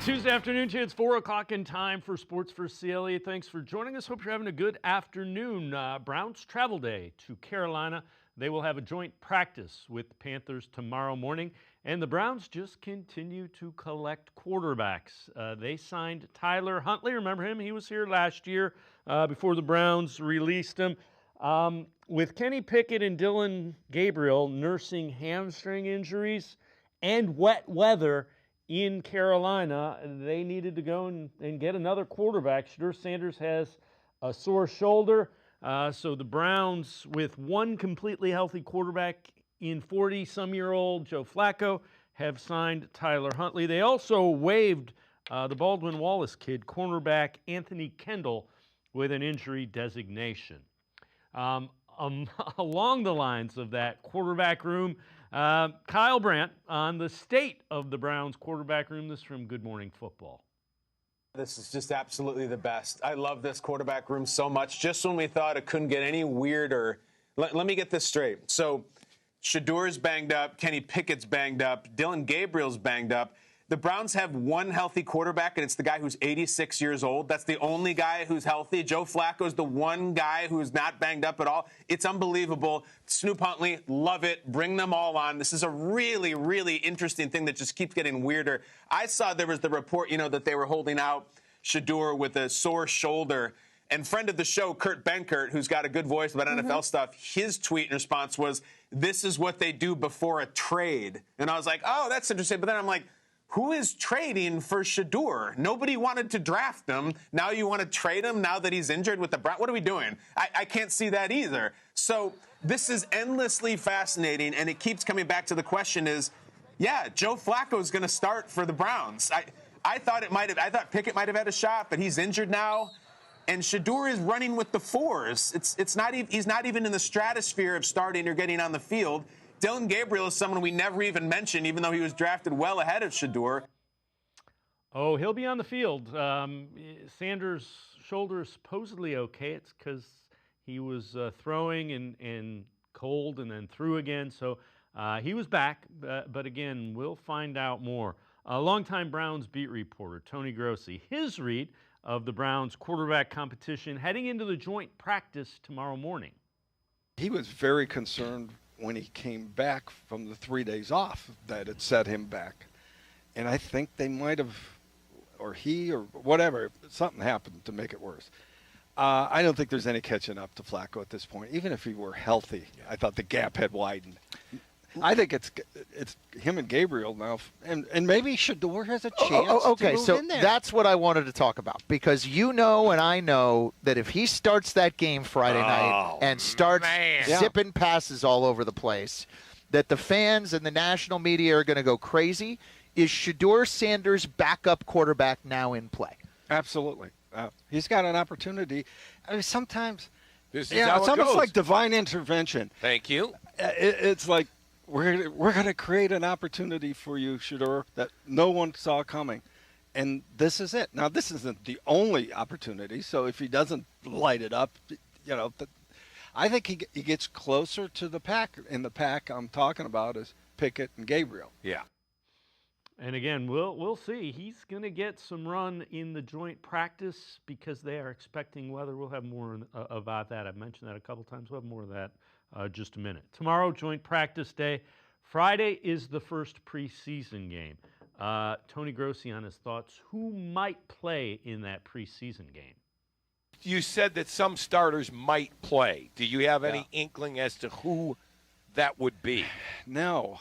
Tuesday afternoon, it's 4 o'clock in time for Sports4CLE. Thanks for joining us. Hope you're having a good afternoon. Browns travel day to Carolina. They will have a joint practice with the Panthers tomorrow morning. And the Browns just continue to collect quarterbacks. They signed Tyler Huntley. Remember him? He was here last year before the Browns released him. With Kenny Pickett and Dylan Gabriel nursing hamstring injuries and wet weather in Carolina, they needed to go and get another quarterback. Shedeur Sanders has a sore shoulder. So the Browns, with one completely healthy quarterback in 40-some-year-old Joe Flacco, have signed Tyler Huntley. They also waived the Baldwin Wallace kid, cornerback Anthony Kendall, with an injury designation. Along the lines of that quarterback room, Kyle Brandt on the state of the Browns quarterback room. This is from Good Morning Football. This is just absolutely the best. I love this quarterback room so much. Just when we thought it couldn't get any weirder, let me get this straight. So Shedeur's banged up, Kenny Pickett's banged up, Dylan Gabriel's banged up. The Browns have one healthy quarterback, and it's the guy who's 86 years old. That's the only guy who's healthy. Joe Flacco's the one guy who's not banged up at all. It's unbelievable. Snoop Huntley, love it. Bring them all on. This is a really, really interesting thing that just keeps getting weirder. I saw there was the report, that they were holding out Shedeur with a sore shoulder. And friend of the show, Kurt Benkert, who's got a good voice about NFL stuff, his tweet in response was, "This is what they do before a trade." And I was like, oh, that's interesting. But then I'm like, who is trading for Shedeur? Nobody wanted to draft him. Now you want to trade him now that he's injured with the Browns? What are we doing? I can't see that either. So this is endlessly fascinating, and it keeps coming back to the question is, yeah, Joe Flacco is going to start for the Browns. I thought Pickett might have had a shot, but he's injured now. And Shedeur is running with the fours. He's not even in the stratosphere of starting or getting on the field. Dylan Gabriel is someone we never even mentioned, even though he was drafted well ahead of Shedeur. Oh, he'll be on the field. Sanders' shoulder is supposedly okay. It's because he was throwing and cold and then threw again. So he was back. But again, we'll find out more. Longtime Browns beat reporter Tony Grossi, his read of the Browns quarterback competition heading into the joint practice tomorrow morning. He was very concerned when he came back from the 3 days off that it set him back. And I think they might have, or he or whatever, something happened to make it worse. I don't think there's any catching up to Flacco at this point. Even if he were healthy, I thought the gap had widened. I think it's him and Gabriel now, and maybe Shedeur has a chance to move in there. That's what I wanted to talk about, because and I know that if he starts that game Friday night and starts zipping passes all over the place, that the fans and the national media are going to go crazy. Is Shedeur Sanders' backup quarterback now in play? Absolutely. He's got an opportunity. I mean, sometimes it's almost like divine intervention. Thank you. It's like, we're going to create an opportunity for you, Shedeur, that no one saw coming. And this is it. Now, this isn't the only opportunity, so if he doesn't light it up, I think he gets closer to the pack. And the pack I'm talking about is Pickett and Gabriel. Yeah. And again, we'll see. He's going to get some run in the joint practice because they are expecting weather. We'll have more about that. I've mentioned that a couple times. We'll have more of that just a minute. Tomorrow, joint practice day. Friday is the first preseason game. Tony Grossi on his thoughts. Who might play in that preseason game? You said that some starters might play. Do you have any inkling as to who that would be? No.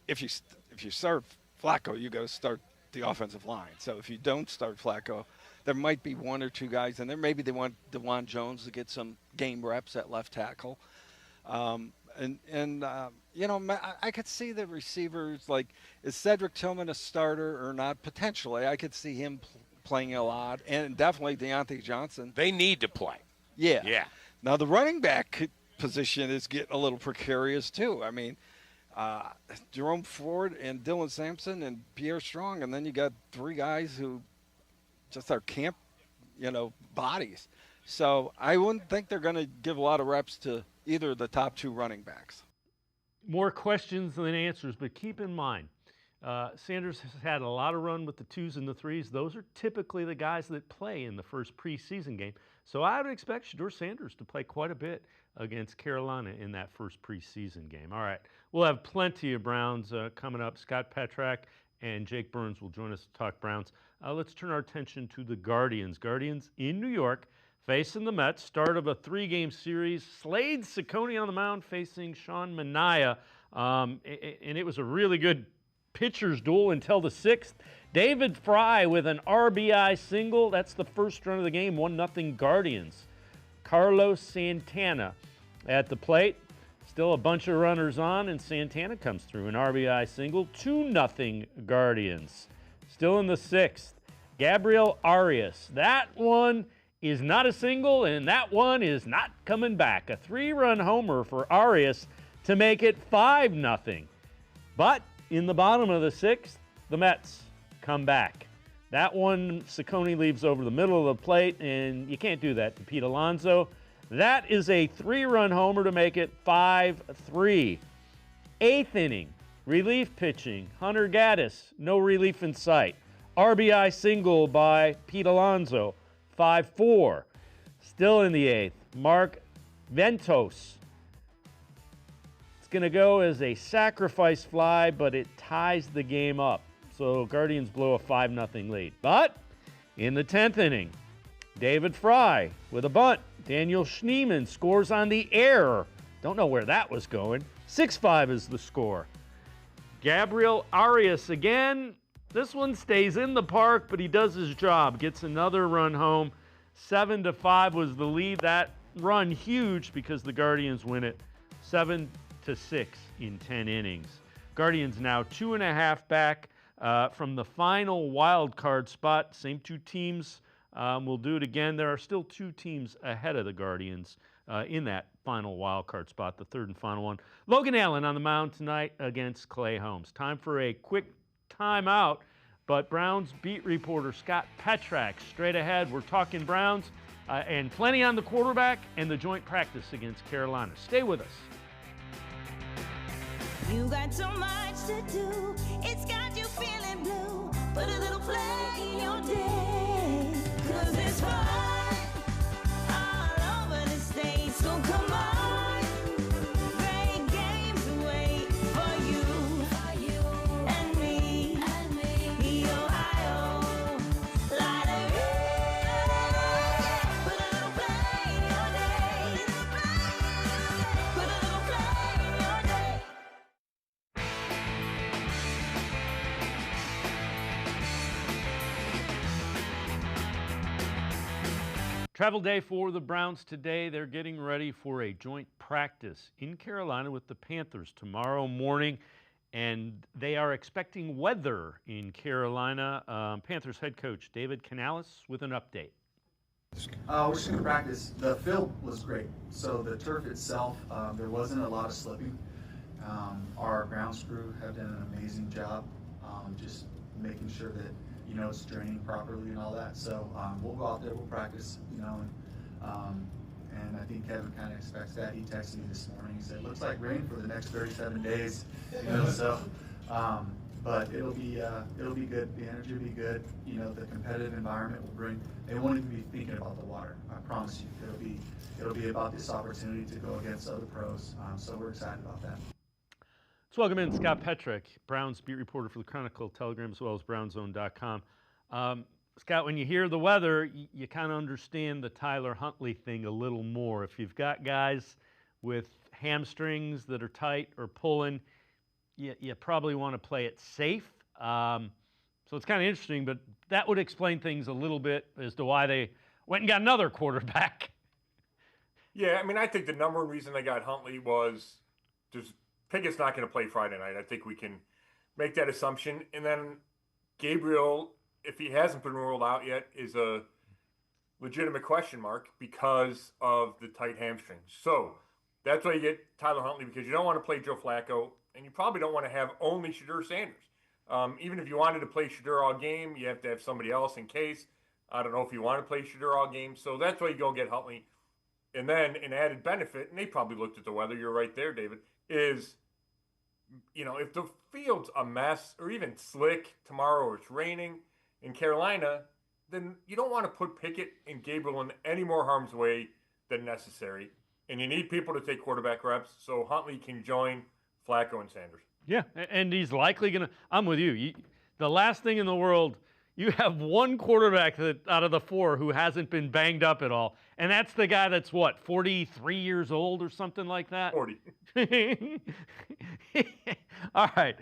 If you start Flacco, you got to start the offensive line. So if you don't start Flacco, there might be one or two guys in there. Maybe they want DeJuan Jones to get some game reps at left tackle. I could see the receivers, like, is Cedric Tillman a starter or not? Potentially. I could see him playing a lot, and definitely Deontay Johnson. They need to play. Yeah. Yeah. Now, the running back position is getting a little precarious, too. I mean, Jerome Ford and Dylan Sampson and Pierre Strong, and then you got three guys who just are camp, bodies. So I wouldn't think they're going to give a lot of reps to either of the top two running backs. More questions than answers, but keep in mind, Sanders has had a lot of run with the 2s and the 3s. Those are typically the guys that play in the first preseason game. So I would expect Shedeur Sanders to play quite a bit against Carolina in that first preseason game. All right, we'll have plenty of Browns coming up. Scott Petrak and Jake Burns will join us to talk Browns. Let's turn our attention to the Guardians. Guardians in New York facing the Mets. Start of a 3-game series. Slade Ciccone on the mound facing Sean Manaea. And it was a really good pitcher's duel until the 6th. David Fry with an RBI single. That's the first run of the game. 1-0 Guardians. Carlos Santana at the plate. Still a bunch of runners on, and Santana comes through an RBI single. 2-0 Guardians. Still in the 6th. Gabriel Arias. That one is not a single, and that one is not coming back. A 3-run homer for Arias to make it 5-0. But in the bottom of the 6th, the Mets come back. That one, Ciccone leaves over the middle of the plate, and you can't do that to Pete Alonso. That is a 3-run homer to make it 5-3. 8th inning, relief pitching. Hunter Gaddis, no relief in sight. RBI single by Pete Alonso, 5-4. Still in the 8th, Mark Ventos. Going to go as a sacrifice fly, but it ties the game up. So Guardians blow a 5-0 lead. But in the 10th inning, David Fry with a bunt. Daniel Schneemann scores on the air. Don't know where that was going. 6-5 is the score. Gabriel Arias again. This one stays in the park, but he does his job. Gets another run home. 7-5 was the lead. That run huge because the Guardians win it 7-6 in 10 innings. Guardians now 2.5 back from the final wild card spot. Same 2 teams will do it again. There are still 2 teams ahead of the Guardians in that final wild card spot, the 3rd and final one. Logan Allen on the mound tonight against Clay Holmes. Time for a quick timeout, but Browns beat reporter Scott Petrak straight ahead. We're talking Browns and plenty on the quarterback and the joint practice against Carolina. Stay with us. You got so much to do, it's got you feeling blue. Put a little play in your day, 'cause it's fun all over the state. So come on, great games wait for you and me, the Ohio Lottery. Put a little play in your day, put a little play in your day. Travel day for the Browns today. They're getting ready for a joint practice in Carolina with the Panthers tomorrow morning, and they are expecting weather in Carolina. Panthers head coach David Canales with an update. We're just going to practice. The field was great. So the turf itself, there wasn't a lot of slipping. Our grounds crew have done an amazing job just making sure that, it's draining properly and all that. So we'll go out there, we'll practice, and I think Kevin kind of expects that. He texted me this morning. He said, looks like rain for the next 37 days, but it'll be good. The energy will be good. The competitive environment will bring, they won't even be thinking about the water. I promise you. It'll be about this opportunity to go against other pros. So we're excited about that. Let's welcome in Scott Petrak, Browns beat reporter for the Chronicle, Telegram, as well as BrownZone.com. Scott, when you hear the weather, you kind of understand the Tyler Huntley thing a little more. If you've got guys with hamstrings that are tight or pulling, you probably want to play it safe. So it's kind of interesting, but that would explain things a little bit as to why they went and got another quarterback. Yeah, I think the number one reason they got Huntley was just Pickett's not going to play Friday night. I think we can make that assumption. And then Gabriel, if he hasn't been ruled out yet, is a legitimate question mark because of the tight hamstrings. So that's why you get Tyler Huntley, because you don't want to play Joe Flacco, and you probably don't want to have only Shedeur Sanders. Even if you wanted to play Shedeur all game, you have to have somebody else in case. I don't know if you want to play Shedeur all game. So that's why you go get Huntley. And then an added benefit, and they probably looked at the weather, you're right there, David, is if the field's a mess or even slick tomorrow or it's raining in Carolina, then you don't want to put Pickett and Gabriel in any more harm's way than necessary. And you need people to take quarterback reps so Huntley can join Flacco and Sanders. Yeah, and he's likely going to – I'm with you. The last thing in the world, you have one quarterback out of the four who hasn't been banged up at all, and that's the guy that's, 43 years old or something like that? 40. All right.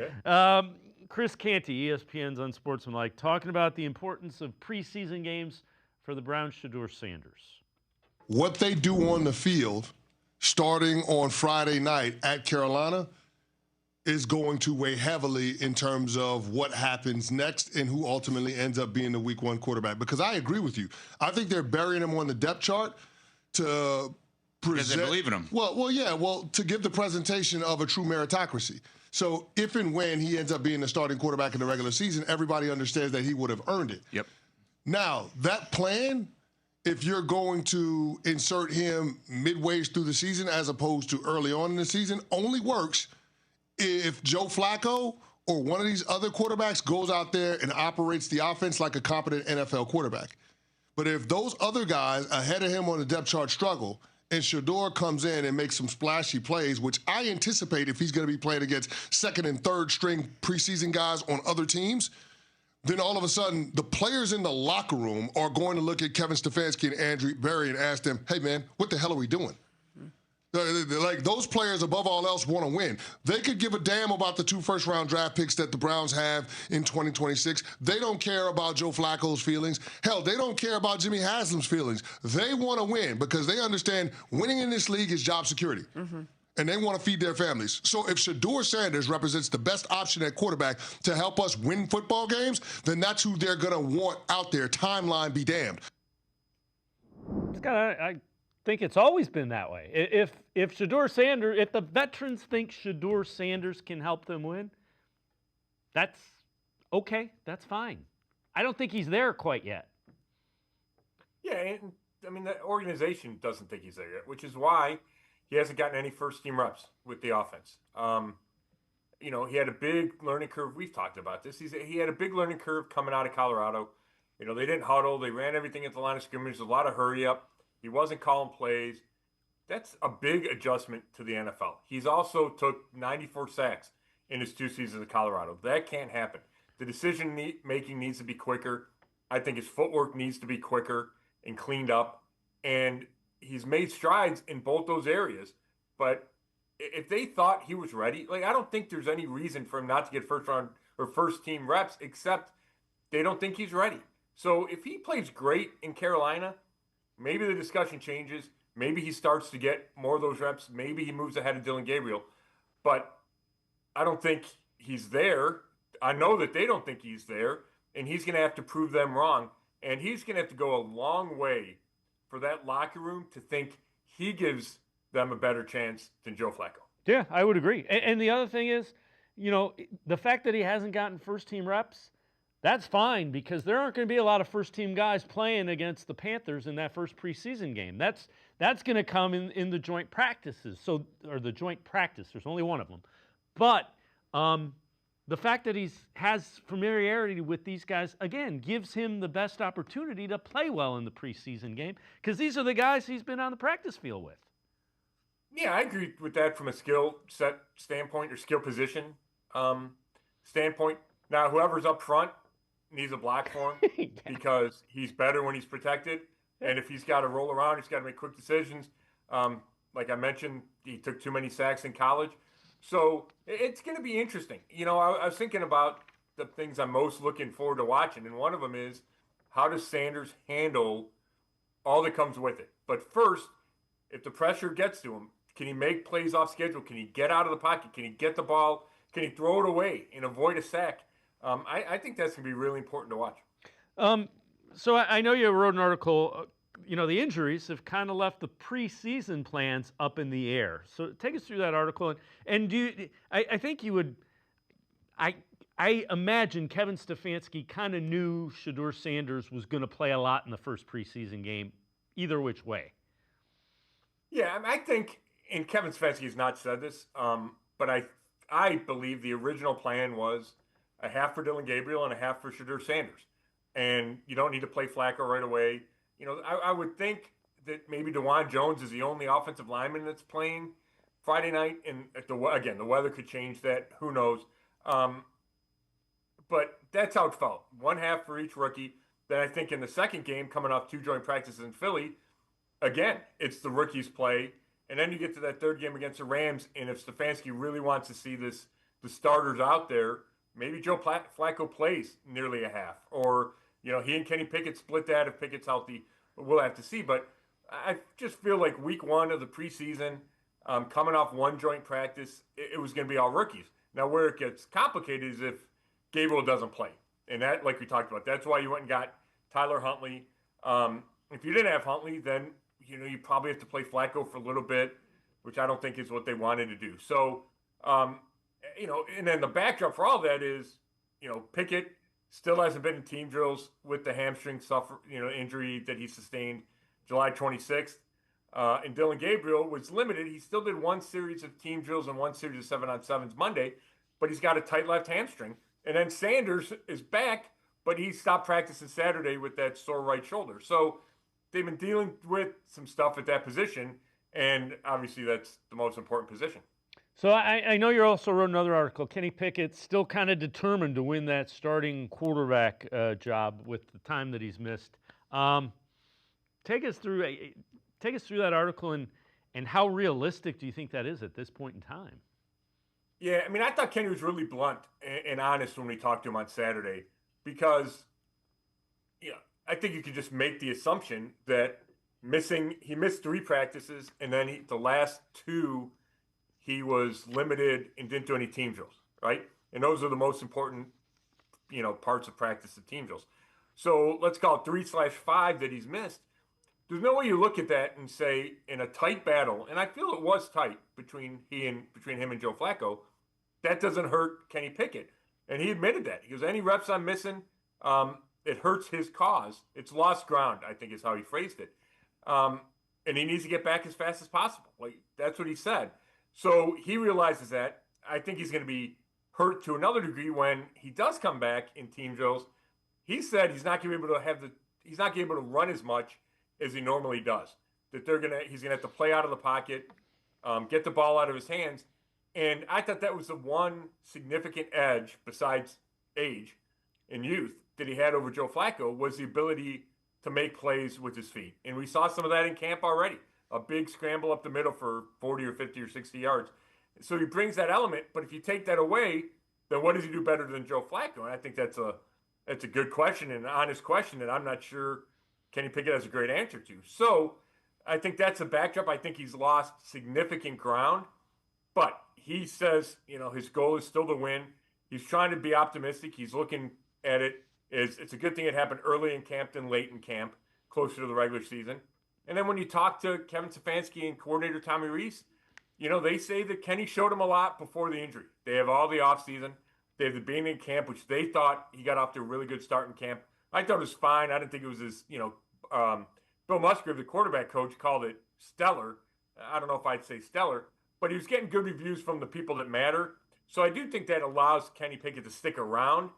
Chris Canty, ESPN's Unsportsmanlike, talking about the importance of preseason games for the Browns, Shedeur Sanders. What they do on the field starting on Friday night at Carolina is going to weigh heavily in terms of what happens next and who ultimately ends up being the week one quarterback. Because I agree with you. I think they're burying him on the depth chart to present. Because they believe in him. Well, to give the presentation of a true meritocracy. So if and when he ends up being the starting quarterback in the regular season, everybody understands that he would have earned it. Yep. Now, that plan, if you're going to insert him midway through the season as opposed to early on in the season, only works if Joe Flacco or one of these other quarterbacks goes out there and operates the offense like a competent NFL quarterback. But if those other guys ahead of him on the depth chart struggle and Shedeur comes in and makes some splashy plays, which I anticipate if he's going to be playing against second and third string preseason guys on other teams, then all of a sudden the players in the locker room are going to look at Kevin Stefanski and Andrew Berry and ask them, hey, man, what the hell are we doing? Like, those players, above all else, want to win. They could give a damn about the 2 first-round draft picks that the Browns have in 2026. They don't care about Joe Flacco's feelings. Hell, they don't care about Jimmy Haslam's feelings. They want to win because they understand winning in this league is job security. Mm-hmm. And they want to feed their families. So if Shedeur Sanders represents the best option at quarterback to help us win football games, then that's who they're going to want out there. Timeline be damned. I think it's always been that way. If Shedeur Sanders, if the veterans think Shedeur Sanders can help them win, that's okay. That's fine. I don't think he's there quite yet. Yeah, and I mean, the organization doesn't think he's there yet, which is why he hasn't gotten any first-team reps with the offense. He had a big learning curve. We've talked about this. He had a big learning curve coming out of Colorado. They didn't huddle. They ran everything at the line of scrimmage. A lot of hurry-up. He wasn't calling plays. That's a big adjustment to the NFL. He's also took 94 sacks in his 2 seasons at Colorado. That can't happen. The decision-making needs to be quicker. I think his footwork needs to be quicker and cleaned up. And he's made strides in both those areas. But if they thought he was ready, I don't think there's any reason for him not to get first-round or first-team reps, except they don't think he's ready. So if he plays great in Carolina, maybe the discussion changes. Maybe he starts to get more of those reps. Maybe he moves ahead of Dylan Gabriel. But I don't think he's there. I know that they don't think he's there, and he's going to have to prove them wrong. And he's going to have to go a long way for that locker room to think he gives them a better chance than Joe Flacco. Yeah, I would agree. And the other thing is, the fact that he hasn't gotten first-team reps, that's fine because there aren't going to be a lot of first-team guys playing against the Panthers in that first preseason game. That's going to come in the joint practices, or the joint practice. There's only one of them. But the fact that he has familiarity with these guys, again, gives him the best opportunity to play well in the preseason game because these are the guys he's been on the practice field with. Yeah, I agree with that from a skill set standpoint or skill position standpoint. Now, whoever's up front needs a block for him because he's better when he's protected. And if he's got to roll around, he's got to make quick decisions. Like I mentioned, he took too many sacks in college. So it's going to be interesting. I was thinking about the things I'm most looking forward to watching, and one of them is how does Sanders handle all that comes with it? But first, if the pressure gets to him, can he make plays off schedule? Can he get out of the pocket? Can he get the ball? Can he throw it away and avoid a sack? I think that's going to be really important to watch. So I know you wrote an article. The injuries have kind of left the preseason plans up in the air. So take us through that article. And I think you would – I imagine Kevin Stefanski kind of knew Shedeur Sanders was going to play a lot in the first preseason game, either which way. Yeah, I think – and Kevin Stefanski has not said this, but I I believe the original plan was a half for Dylan Gabriel and a half for Shedeur Sanders. And you don't need to play Flacco right away. I would think that maybe DeJuan Jones is the only offensive lineman that's playing Friday night. And again, the weather could change that. Who knows? But that's how it felt. One half for each rookie. Then I think in the second game, coming off 2 joint practices in Philly, again, it's the rookies play. And then you get to that third game against the Rams, and if Stefanski really wants to see the starters out there, maybe Joe Flacco plays nearly a half. Or, he and Kenny Pickett split that if Pickett's healthy. We'll have to see. But I just feel like week 1 of the preseason, coming off 1 joint practice, it was going to be all rookies. Now, where it gets complicated is if Gabriel doesn't play. And that, like we talked about, that's why you went and got Tyler Huntley. If you didn't have Huntley, then you probably have to play Flacco for a little bit, which I don't think is what they wanted to do. So, and then the backdrop for all that is, Pickett still hasn't been in team drills with the hamstring injury that he sustained July 26th. And Dylan Gabriel was limited. He still did 1 series of team drills and 1 series of 7-on-7s Monday, but he's got a tight left hamstring. And then Sanders is back, but he stopped practicing Saturday with that sore right shoulder. So they've been dealing with some stuff at that position, and obviously that's the most important position. So I know you also wrote another article. Kenny Pickett still kind of determined to win that starting quarterback job with the time that he's missed. Take us through that article and how realistic do you think that is at this point in time? Yeah, I mean, I thought Kenny was really blunt and honest when we talked to him on Saturday because, I think you could just make the assumption that he missed 3 practices, and then the last 2 he was limited and didn't do any team drills, right? And those are the most important, parts of practice of team drills. So let's call it 3/5 that he's missed. There's no way you look at that and say in a tight battle, and I feel it was tight between him and Joe Flacco, that doesn't hurt Kenny Pickett. And he admitted that. He goes, any reps I'm missing, it hurts his cause. It's lost ground, I think is how he phrased it. And he needs to get back as fast as possible. Like, that's what he said. So he realizes that. I think he's going to be hurt to another degree when he does come back in team drills. He said he's not going to be able to run as much as he normally does. That he's going to have to play out of the pocket, get the ball out of his hands. And I thought that was the one significant edge besides age and youth that he had over Joe Flacco was the ability to make plays with his feet. And we saw some of that in camp already. A big scramble up the middle for 40 or 50 or 60 yards. So he brings that element, but if you take that away, then what does he do better than Joe Flacco? And I think that's a good question and an honest question that I'm not sure Kenny Pickett has a great answer to. So I think that's a backdrop. I think he's lost significant ground, but he says, his goal is still to win. He's trying to be optimistic. He's looking at it as it's a good thing it happened early in camp than late in camp, closer to the regular season. And then when you talk to Kevin Stefanski and coordinator Tommy Rees, they say that Kenny showed him a lot before the injury. They have all the offseason. They have the beginning of camp, which they thought he got off to a really good start in camp. I thought it was fine. I didn't think it was as, Bill Musgrave, the quarterback coach, called it stellar. I don't know if I'd say stellar, but he was getting good reviews from the people that matter. So I do think that allows Kenny Pickett to stick around,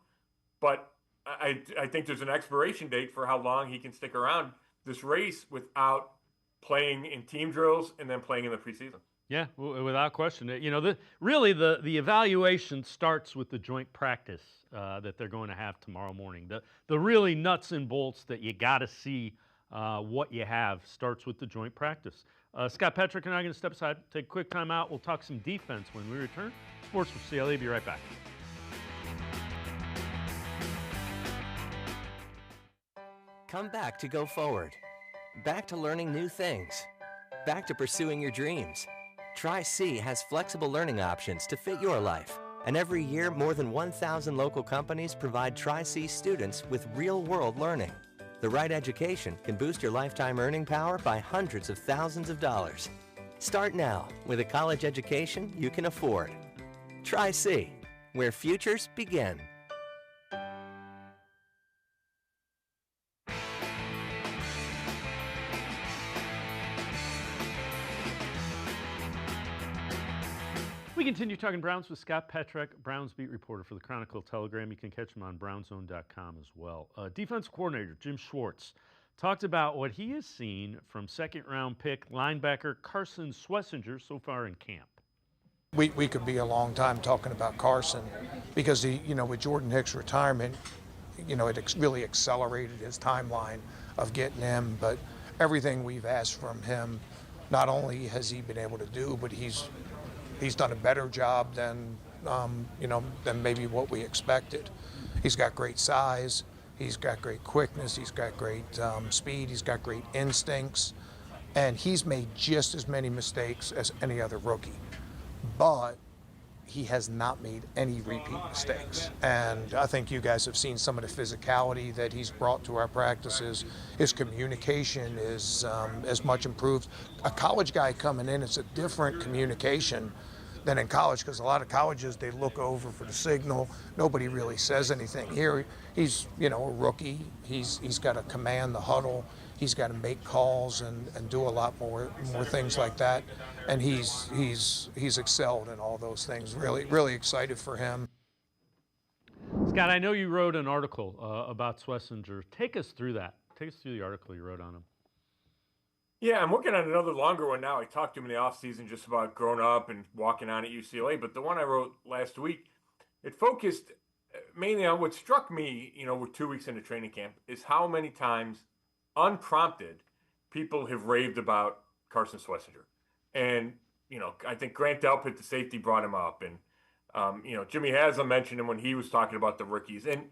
but I think there's an expiration date for how long he can stick around this race without playing in team drills and then playing in the preseason. Yeah, without question. The evaluation starts with the joint practice that they're going to have tomorrow morning. The really nuts and bolts that you got to see what you have starts with the joint practice. Scott Petrick and I are going to step aside, take a quick time out. We'll talk some defense when we return. Sports4CLE, be right back. Come back to go forward. Back to learning new things. Back to pursuing your dreams. Tri-C has flexible learning options to fit your life. And every year, more than 1,000 local companies provide Tri-C students with real-world learning. The right education can boost your lifetime earning power by hundreds of thousands of dollars. Start now with a college education you can afford. Tri-C, where futures begin. We We continue talking Browns with Scott Petrek, Browns beat reporter for the Chronicle-Telegram. You can catch him on brownzone.com as well. Defense coordinator Jim Schwartz talked about what he has seen from second-round pick linebacker Carson Schlesinger so far in camp. We could be a long time talking about Carson because with Jordan Hicks' retirement, it really accelerated his timeline of getting him. But everything we've asked from him, not only has he been able to do, but he's done a better job than maybe what we expected. He's got great size. He's got great quickness. He's got great speed. He's got great instincts. And he's made just as many mistakes as any other rookie. But he has not made any repeat mistakes. And I think you guys have seen some of the physicality that he's brought to our practices. His communication is much improved. A college guy coming in, it's a different communication than in college, because a lot of colleges, they look over for the signal. Nobody really says anything. Here, he's a rookie. He's got to command the huddle. He's got to make calls and do a lot more things like that. And he's excelled in all those things. Really, really excited for him. Scott, I know you wrote an article about Schlesinger. Take us through that. Take us through the article you wrote on him. Yeah, I'm working on another longer one now. I talked to him in the offseason just about growing up and walking on at UCLA. But the one I wrote last week, it focused mainly on what struck me, we're 2 weeks into training camp, is how many times, unprompted, people have raved about Carson Schlesinger. And, I think Grant Delpit, the safety, brought him up. And, Jimmy Haslam mentioned him when he was talking about the rookies. And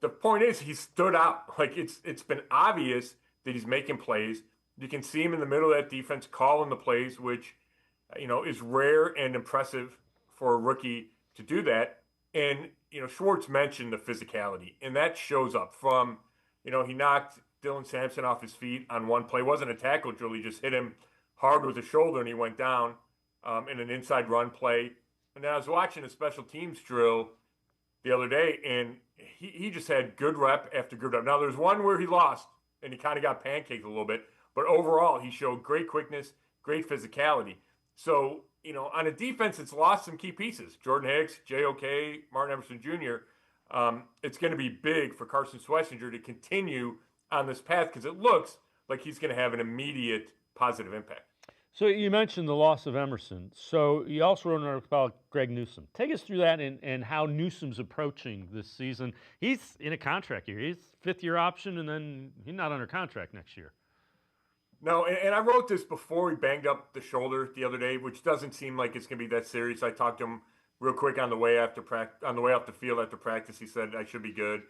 the point is, he stood out. Like, it's been obvious that he's making plays. You can see him in the middle of that defense calling the plays, which, is rare and impressive for a rookie to do that. And, Schwartz mentioned the physicality, and that shows up from, he knocked Dylan Sampson off his feet on one play. It wasn't a tackle drill. He just hit him hard with the shoulder, and he went down in an inside run play. And then I was watching a special teams drill the other day, and he just had good rep after good rep. Now, there's one where he lost, and he kind of got pancaked a little bit. But overall, he showed great quickness, great physicality. So, on a defense, it's lost some key pieces. Jordan Hicks, J.O.K., Martin Emerson Jr. It's going to be big for Carson Schlesinger to continue on this path because it looks like he's going to have an immediate positive impact. So you mentioned the loss of Emerson. So you also wrote an article about Greg Newsome. Take us through that and how Newsome's approaching this season. He's in a contract year. He's fifth-year option, and then he's not under contract next year. No, and I wrote this before he banged up the shoulder the other day, which doesn't seem like it's going to be that serious. I talked to him real quick on the way off the field after practice. He said I should be good.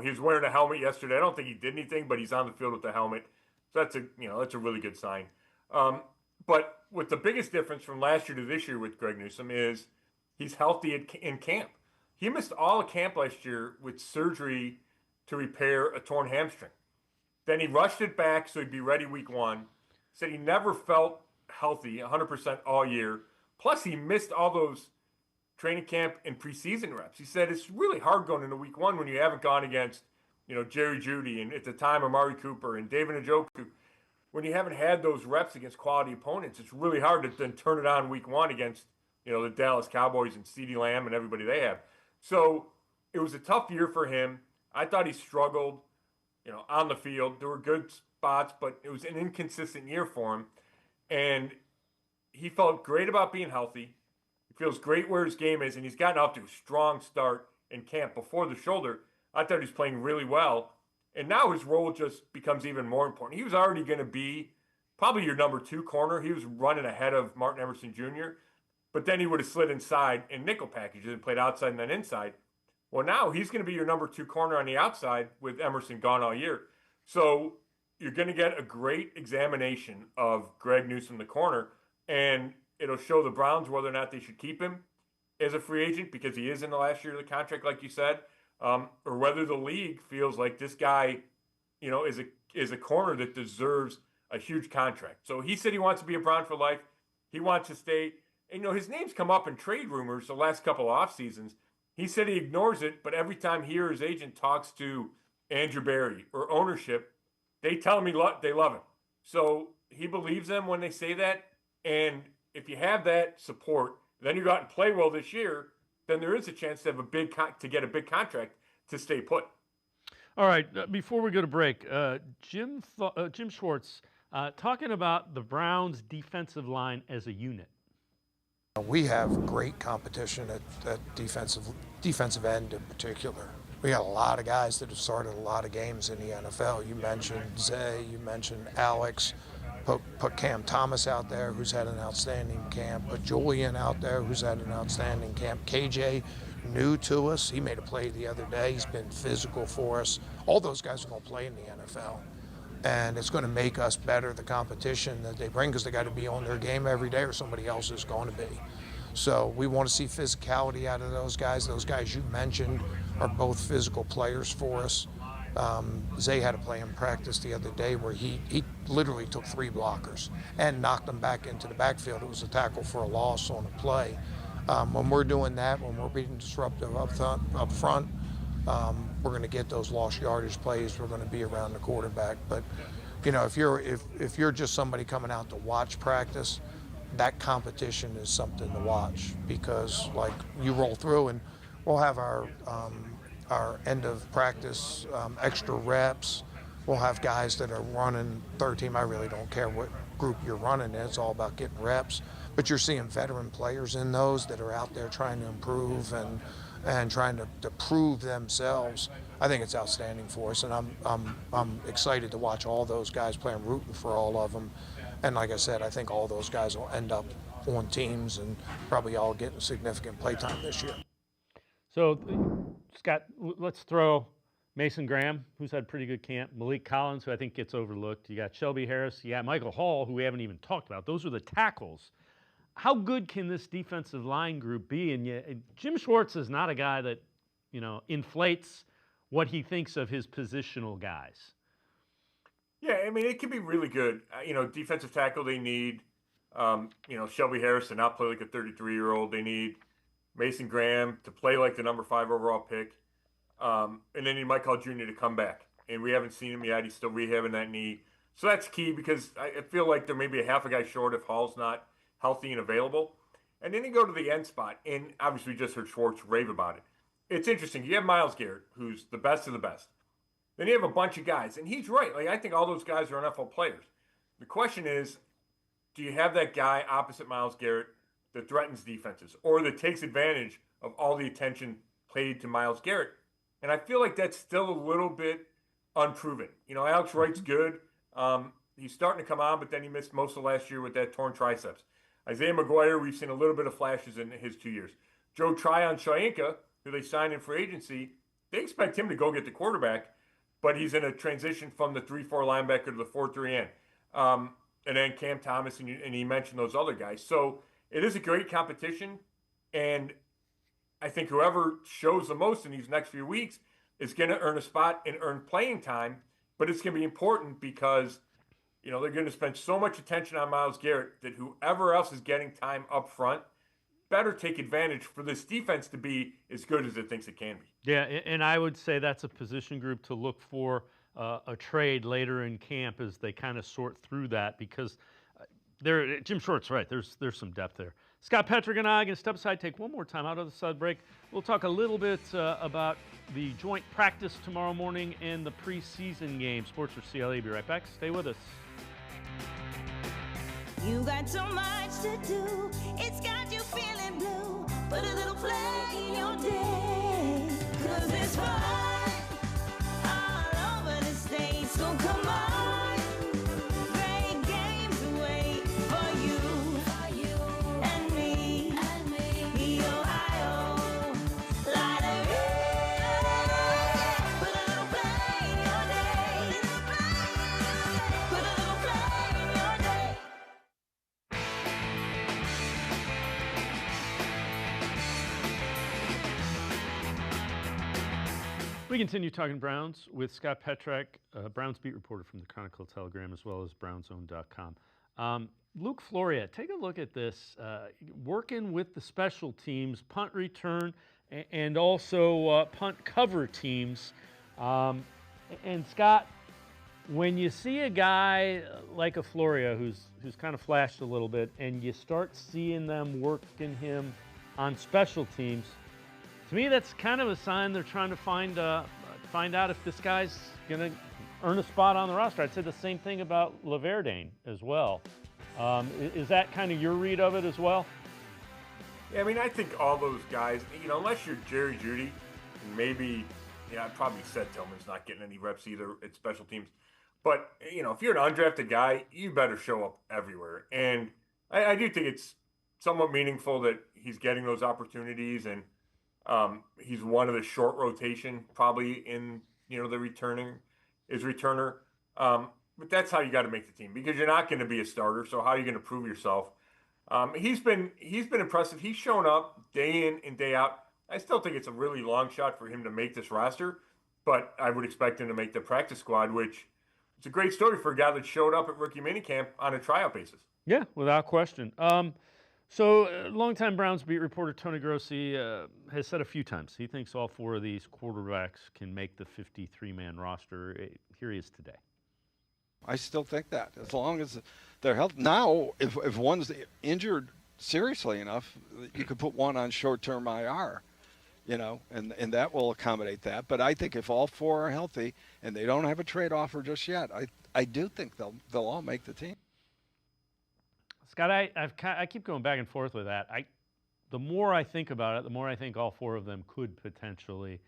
He was wearing a helmet yesterday. I don't think he did anything, but he's on the field with the helmet. So that's a really good sign. But what the biggest difference from last year to this year with Greg Newsome is he's healthy in camp. He missed all of camp last year with surgery to repair a torn hamstring. Then he rushed it back so he'd be ready week one. Said he never felt healthy 100% all year. Plus, he missed all those training camp and preseason reps. He said it's really hard going into week one when you haven't gone against, Jerry Jeudy and at the time Amari Cooper and David Njoku. When you haven't had those reps against quality opponents, it's really hard to then turn it on week one against, the Dallas Cowboys and CeeDee Lamb and everybody they have. So it was a tough year for him. I thought he struggled, on the field. There were good spots, but it was an inconsistent year for him. And he felt great about being healthy. He feels great where his game is, and he's gotten off to a strong start in camp. Before the shoulder, I thought he was playing really well. And now his role just becomes even more important. He was already going to be probably your number 2 corner. He was running ahead of Martin Emerson Jr., but then he would have slid inside in nickel packages and played outside and then inside. Well, now he's going to be your number 2 corner on the outside with Emerson gone all year. So you're going to get a great examination of Greg Newsome, the corner, and it'll show the Browns whether or not they should keep him as a free agent because he is in the last year of the contract, like you said, or whether the league feels like this guy, is a corner that deserves a huge contract. So he said he wants to be a Brown for life. He wants to stay. And, his name's come up in trade rumors the last couple of off seasons. He said he ignores it, but every time he or his agent talks to Andrew Berry or ownership, they tell him they love him. So he believes them when they say that. And if you have that support, then you go out and play well this year, then there is a chance to have to get a big contract to stay put. All right, before we go to break, Jim Schwartz talking about the Browns' defensive line as a unit. We have great competition at defensive end in particular. We got a lot of guys that have started a lot of games in the NFL. You mentioned Zay, you mentioned Alex, put Cam Thomas out there, who's had an outstanding camp, put Julian out there, who's had an outstanding camp. KJ, new to us, he made a play the other day. He's been physical for us. All those guys are going to play in the NFL. And it's going to make us better, the competition that they bring, because they got to be on their game every day or somebody else is going to be. So we want to see physicality out of those guys. Those guys you mentioned are both physical players for us. Zay had a play in practice the other day where he literally took 3 blockers and knocked them back into the backfield. It was a tackle for a loss on a play. When we're doing that, when we're being disruptive up front, we're going to get those lost yardage plays. We're going to be around the quarterback. But you know, if you're just somebody coming out to watch practice, that competition is something to watch, because like you roll through and we'll have our end of practice extra reps. We'll have guys that are running third team. I really don't care what group you're running in. It's all about getting reps. But you're seeing veteran players in those that are out there trying to improve and trying to prove themselves. I think it's outstanding for us, and I'm excited to watch all those guys play. I'm rooting for all of them. And like I said, I think all those guys will end up on teams and probably all getting significant play time this year. So, Scott, let's throw Mason Graham, who's had a pretty good camp, Malik Collins, who I think gets overlooked. You got Shelby Harris. You got Michael Hall, who we haven't even talked about. Those are the tackles. How good can this defensive line group be? And Jim Schwartz is not a guy that, inflates what he thinks of his positional guys. Yeah, I mean, it can be really good. Defensive tackle they need. Shelby Harris to not play like a 33-year-old. They need Mason Graham to play like the number 5 overall pick. And then you need Mike Hall Jr. to come back. And we haven't seen him yet. He's still rehabbing that knee. So that's key, because I feel like there may be a half a guy short if Hall's not healthy and available. And then you go to the end spot, and obviously we just heard Schwartz rave about it. It's interesting. You have Myles Garrett, who's the best of the best. Then you have a bunch of guys, and he's right. Like, I think all those guys are NFL players. The question is, do you have that guy opposite Myles Garrett that threatens defenses or that takes advantage of all the attention paid to Myles Garrett? And I feel like that's still a little bit unproven. Alex Wright's good. He's starting to come on, but then he missed most of last year with that torn triceps. Isaiah McGuire, we've seen a little bit of flashes in his 2 years. Joe Tryon-Shoyinka, who they signed in for agency, they expect him to go get the quarterback, but he's in a transition from the 3-4 linebacker to the 4-3 end. And then Cam Thomas, and he mentioned those other guys. So it is a great competition, and I think whoever shows the most in these next few weeks is going to earn a spot and earn playing time, but it's going to be important because they're going to spend so much attention on Myles Garrett that whoever else is getting time up front better take advantage for this defense to be as good as it thinks it can be. Yeah, and I would say that's a position group to look for a trade later in camp as they kind of sort through that, because Jim Schwartz, right, there's some depth there. Scott Petrick and I are going to step aside, take one more time out of the side break. We'll talk a little bit about the joint practice tomorrow morning and the preseason game. Sports4CLE, be right back. Stay with us. You got so much to do, it's got you feeling blue. Put a little play in your day, 'cause it's fun all over the state. So come on, great games wait for you and me, the Ohio Lottery. Put a little play in your day, put a little play in your day. We continue talking Browns with Scott Petrick, Browns beat reporter from the Chronicle-Telegram, as well as BrownsZone.com. Luke Floria, take a look at this. Working with the special teams, punt return, and also punt cover teams. And Scott, when you see a guy like a Floria who's kind of flashed a little bit, and you start seeing them working him on special teams, to me that's kind of a sign they're trying to find out if this guy's going to earn a spot on the roster. I'd say the same thing about Laverdane as well. Is that kind of your read of it as well? Yeah, I mean, I think all those guys, unless you're Jerry Jeudy, and maybe, I probably said Tillman's not getting any reps either at special teams. But, if you're an undrafted guy, you better show up everywhere. And I do think it's somewhat meaningful that he's getting those opportunities, and he's one of the short rotation probably in, the returner. But that's how you got to make the team, because you're not going to be a starter. So how are you going to prove yourself? He's been impressive. He's shown up day in and day out. I still think it's a really long shot for him to make this roster, but I would expect him to make the practice squad, which it's a great story for a guy that showed up at rookie minicamp on a tryout basis. Yeah, without question. So longtime Browns beat reporter Tony Grossi has said a few times he thinks all four of these quarterbacks can make the 53-man roster. Here he is today. I still think that, as long as they're healthy. Now, if one's injured seriously enough, you could put one on short-term IR, and that will accommodate that. But I think if all four are healthy and they don't have a trade offer just yet, I do think they'll all make the team. Scott, I keep going back and forth with that. The more I think about it, the more I think all four of them could potentially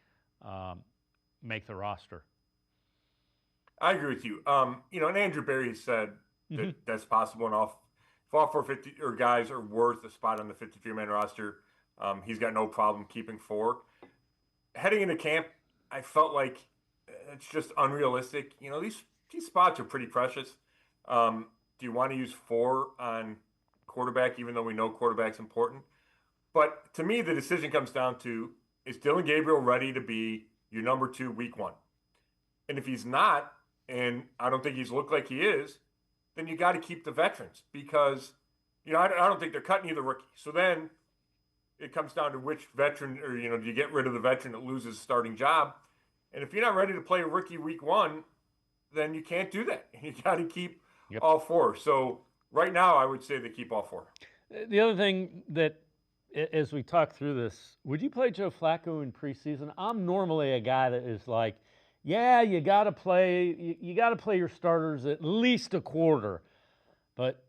make the roster. I agree with you. And Andrew Berry said that that's possible, and if all 450 or guys are worth a spot on the 53-man roster, he's got no problem keeping four. Heading into camp, I felt like it's just unrealistic. These spots are pretty precious. Do you want to use four on quarterback, even though we know quarterback's important? But to me, the decision comes down to, is Dylan Gabriel ready to be your number 2 week 1? And if he's not, and I don't think he's looked like he is, then you got to keep the veterans, because, I don't think they're cutting you the rookie. So then it comes down to which veteran, or, do you get rid of the veteran that loses a starting job? And if you're not ready to play a rookie week 1, then you can't do that. You got to keep all four. So right now, I would say they keep all four. The other thing that, as we talk through this, would you play Joe Flacco in preseason? I'm normally a guy that is like, yeah, you got to play your starters at least a quarter. But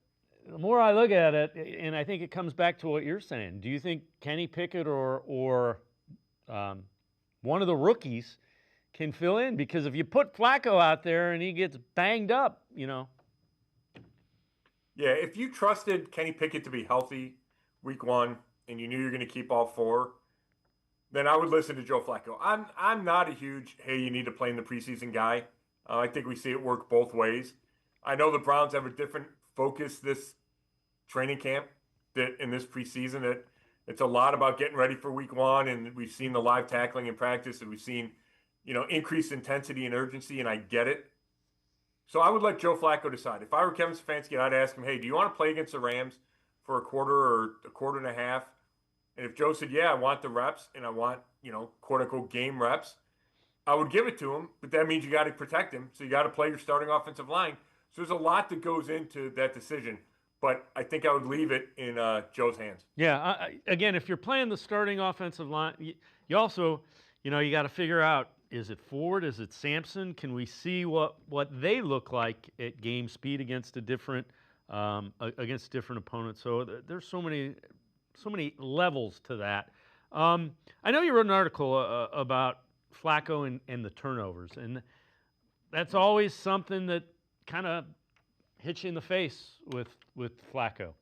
the more I look at it, and I think it comes back to what you're saying, do you think Kenny Pickett or one of the rookies can fill in? Because if you put Flacco out there and he gets banged up, Yeah, if you trusted Kenny Pickett to be healthy week 1 and you knew you're going to keep all four, then I would listen to Joe Flacco. I'm not a huge, hey, you need to play in the preseason guy. I think we see it work both ways. I know the Browns have a different focus this training camp, that in this preseason, that it's a lot about getting ready for week 1, and we've seen the live tackling in practice, and we've seen, increased intensity and urgency, and I get it. So I would let Joe Flacco decide. If I were Kevin Stefanski, I'd ask him, hey, do you want to play against the Rams for a quarter or a quarter and a half? And if Joe said, yeah, I want the reps and I want, quote unquote game reps, I would give it to him, but that means you got to protect him. So you got to play your starting offensive line. So there's a lot that goes into that decision, but I think I would leave it in Joe's hands. Yeah. Again, if you're playing the starting offensive line, you also, you got to figure out, is it Ford? Is it Sampson? Can we see what they look like at game speed against different opponents? So there's so many levels to that. I know you wrote an article about Flacco and the turnovers, and that's always something that kind of hits you in the face with Flacco.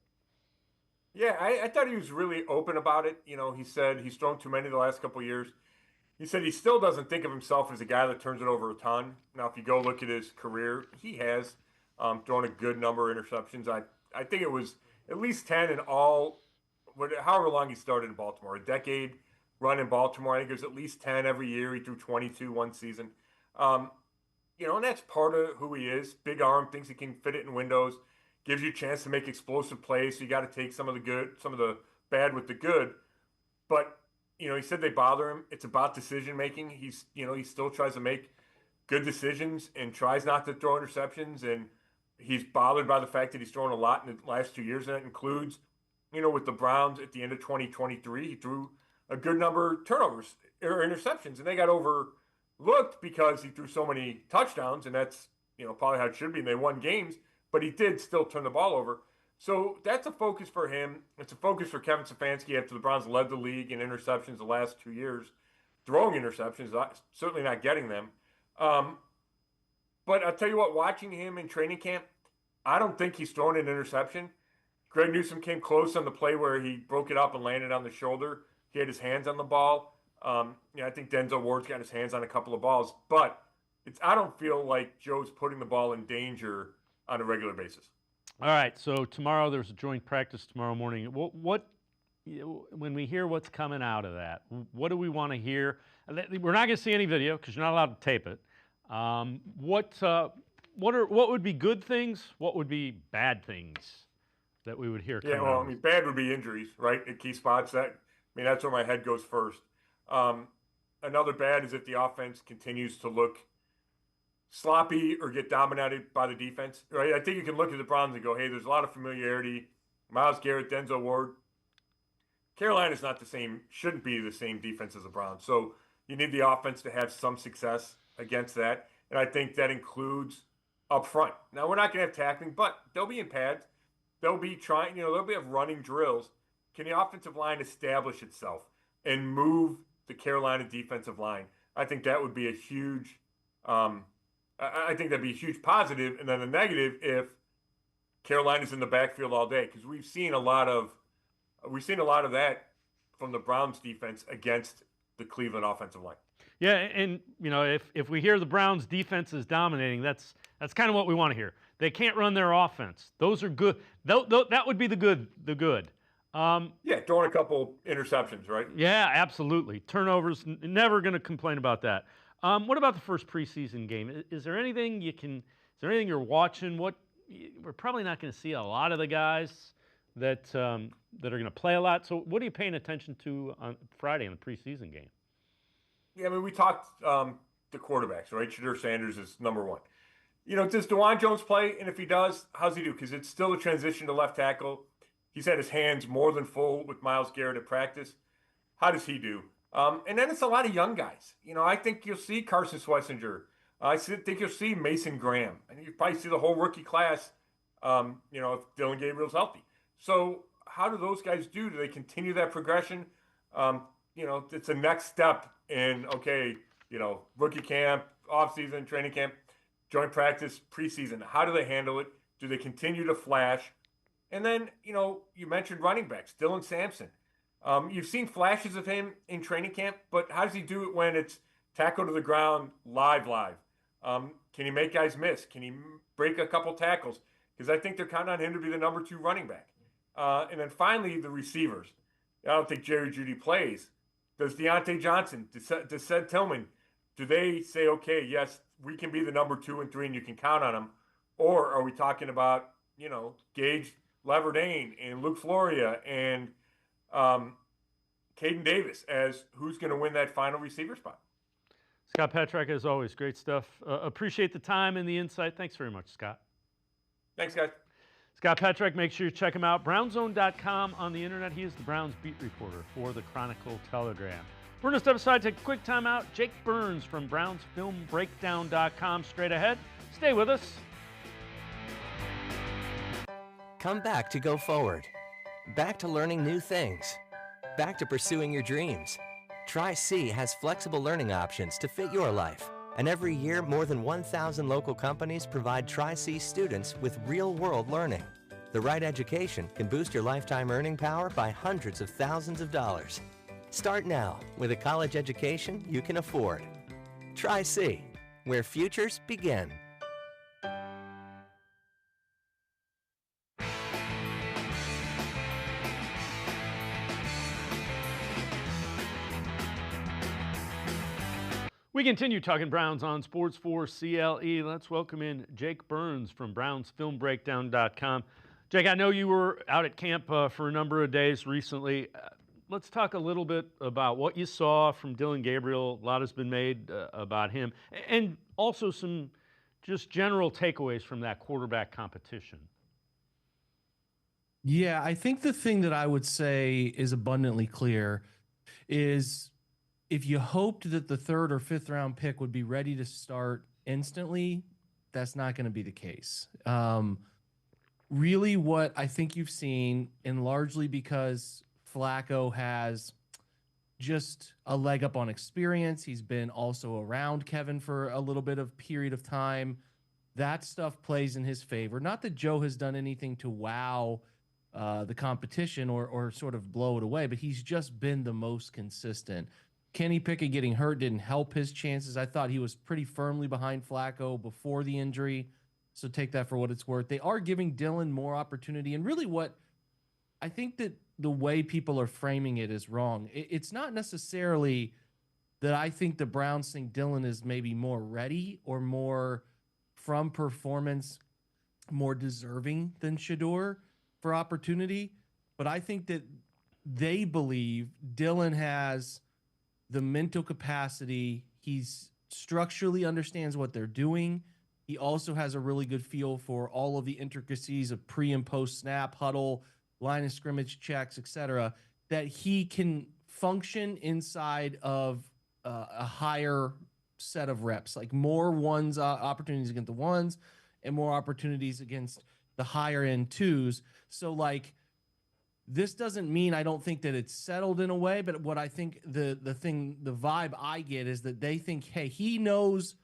Yeah, I thought he was really open about it. He said he's thrown too many the last couple of years. He said he still doesn't think of himself as a guy that turns it over a ton. Now, if you go look at his career, he has thrown a good number of interceptions. I think it was at least 10 in all, however long he started in Baltimore. A decade run in Baltimore. I think it was at least 10 every year. He threw 22 one season. And that's part of who he is. Big arm, thinks he can fit it in windows, gives you a chance to make explosive plays. So you got to take some of the bad with the good. But, he said they bother him. It's about decision making. He still tries to make good decisions and tries not to throw interceptions. And he's bothered by the fact that he's thrown a lot in the last 2 years, and that includes, with the Browns at the end of 2023, he threw a good number of turnovers or interceptions, and they got overlooked because he threw so many touchdowns, and that's, probably how it should be, and they won games, but he did still turn the ball over. So that's a focus for him. It's a focus for Kevin Stefanski after the Browns led the league in interceptions the last 2 years, throwing interceptions, certainly not getting them. But I'll tell you what, watching him in training camp, I don't think he's thrown an interception. Greg Newsome came close on the play where he broke it up and landed on the shoulder. He had his hands on the ball. I think Denzel Ward's got his hands on a couple of balls, but I don't feel like Joe's putting the ball in danger on a regular basis. All right, so tomorrow there's a joint practice tomorrow morning. When we hear what's coming out of that, what do we want to hear? We're not going to see any video because you're not allowed to tape it. What would be good things? What would be bad things that we would hear? Yeah, well, bad would be injuries, right? At key spots. That's where my head goes first. Another bad is if the offense continues to look sloppy or get dominated by the defense, right? I think you can look at the Browns and go, hey, there's a lot of familiarity. Myles Garrett, Denzel Ward. Carolina's not the same, shouldn't be the same defense as the Browns. So you need the offense to have some success against that. And I think that includes up front. Now, we're not going to have tackling, but they'll be in pads. They'll be trying, they'll be have running drills. Can the offensive line establish itself and move the Carolina defensive line? I think that would be a huge I think that'd be a huge positive, and then a negative if Carolina's in the backfield all day, because we've seen a lot of that from the Browns defense against the Cleveland offensive line. Yeah, and if we hear the Browns defense is dominating, that's kind of what we want to hear. They can't run their offense. Those are good. That would be the good. Throwing a couple interceptions, right? Yeah, absolutely. Turnovers, never going to complain about that. What about the first preseason game? Is there anything you're watching? We're probably not going to see a lot of the guys that are going to play a lot. So what are you paying attention to on Friday in the preseason game? Yeah, we talked the quarterbacks, right? Shedeur Sanders is number one. Does DeJuan Jones play? And if he does, how's he do? Because it's still a transition to left tackle. He's had his hands more than full with Myles Garrett at practice. How does he do? And then it's a lot of young guys. I think you'll see Carson Schlesinger. I think you'll see Mason Graham. I think you'll probably see the whole rookie class, if Dylan Gabriel's healthy. So how do those guys do? Do they continue that progression? It's a next step in, rookie camp, off-season, training camp, joint practice, preseason. How do they handle it? Do they continue to flash? And then, you mentioned running backs, Dylan Sampson. You've seen flashes of him in training camp, but how does he do it when it's tackle to the ground, live? Can he make guys miss? Can he break a couple tackles? Because I think they're counting on him to be the number 2 running back. And then finally, the receivers. I don't think Jerry Jeudy plays. Does Deontay Johnson, Desed Tillman, do they say, okay, yes, we can be the number 2 and 3 and you can count on them? Or are we talking about, Gage Laverdane and Luke Floria and Caden Davis as who's going to win that final receiver spot? Scott Petrak, as always, great stuff. Appreciate the time and the insight. Thanks very much, Scott. Thanks, guys. Scott Petrak, make sure you check him out. Brownzone.com on the internet. He is the Browns beat reporter for the Chronicle Telegram. We're going to step aside, take a quick timeout. Jake Burns from BrownsFilmBreakdown.com straight ahead. Stay with us. Come back to go forward. Back to learning new things. Back to pursuing your dreams. Tri-C has flexible learning options to fit your life. And every year, more than 1,000 local companies provide Tri-C students with real-world learning. The right education can boost your lifetime earning power by hundreds of thousands of dollars. Start now with a college education you can afford. Tri-C, where futures begin. We continue talking Browns on Sports4CLE. Let's welcome in Jake Burns from BrownsFilmBreakdown.com. Jake, I know you were out at camp for a number of days recently. let's talk a little bit about what you saw from Dillon Gabriel. A lot has been made about him, and also some just general takeaways from that quarterback competition. Yeah, I think the thing that I would say is abundantly clear is if you hoped that the 3rd or 5th round pick would be ready to start instantly, that's not going to be the case. Really what I think you've seen, and largely because Flacco has just a leg up on experience, he's been also around Kevin for a little bit of period of time, that stuff plays in his favor. Not that Joe has done anything to wow the competition or sort of blow it away, but he's just been the most consistent. Kenny Pickett getting hurt didn't help his chances. I thought he was pretty firmly behind Flacco before the injury, so take that for what it's worth. They are giving Dillon more opportunity, and really what I think that the way people are framing it is wrong. It's not necessarily that I think the Browns think Dillon is maybe more ready or more from performance, more deserving than Shedeur for opportunity, but I think that they believe Dillon has the mental capacity. He's structurally understands what they're doing. He also has a really good feel for all of the intricacies of pre and post snap, huddle, line of scrimmage checks, etc., that he can function inside of a higher set of reps, like more ones opportunities against the ones and more opportunities against the higher end twos. So like, this doesn't mean I don't think that it's settled in a way, but what I think the vibe I get is that they think, hey, he knows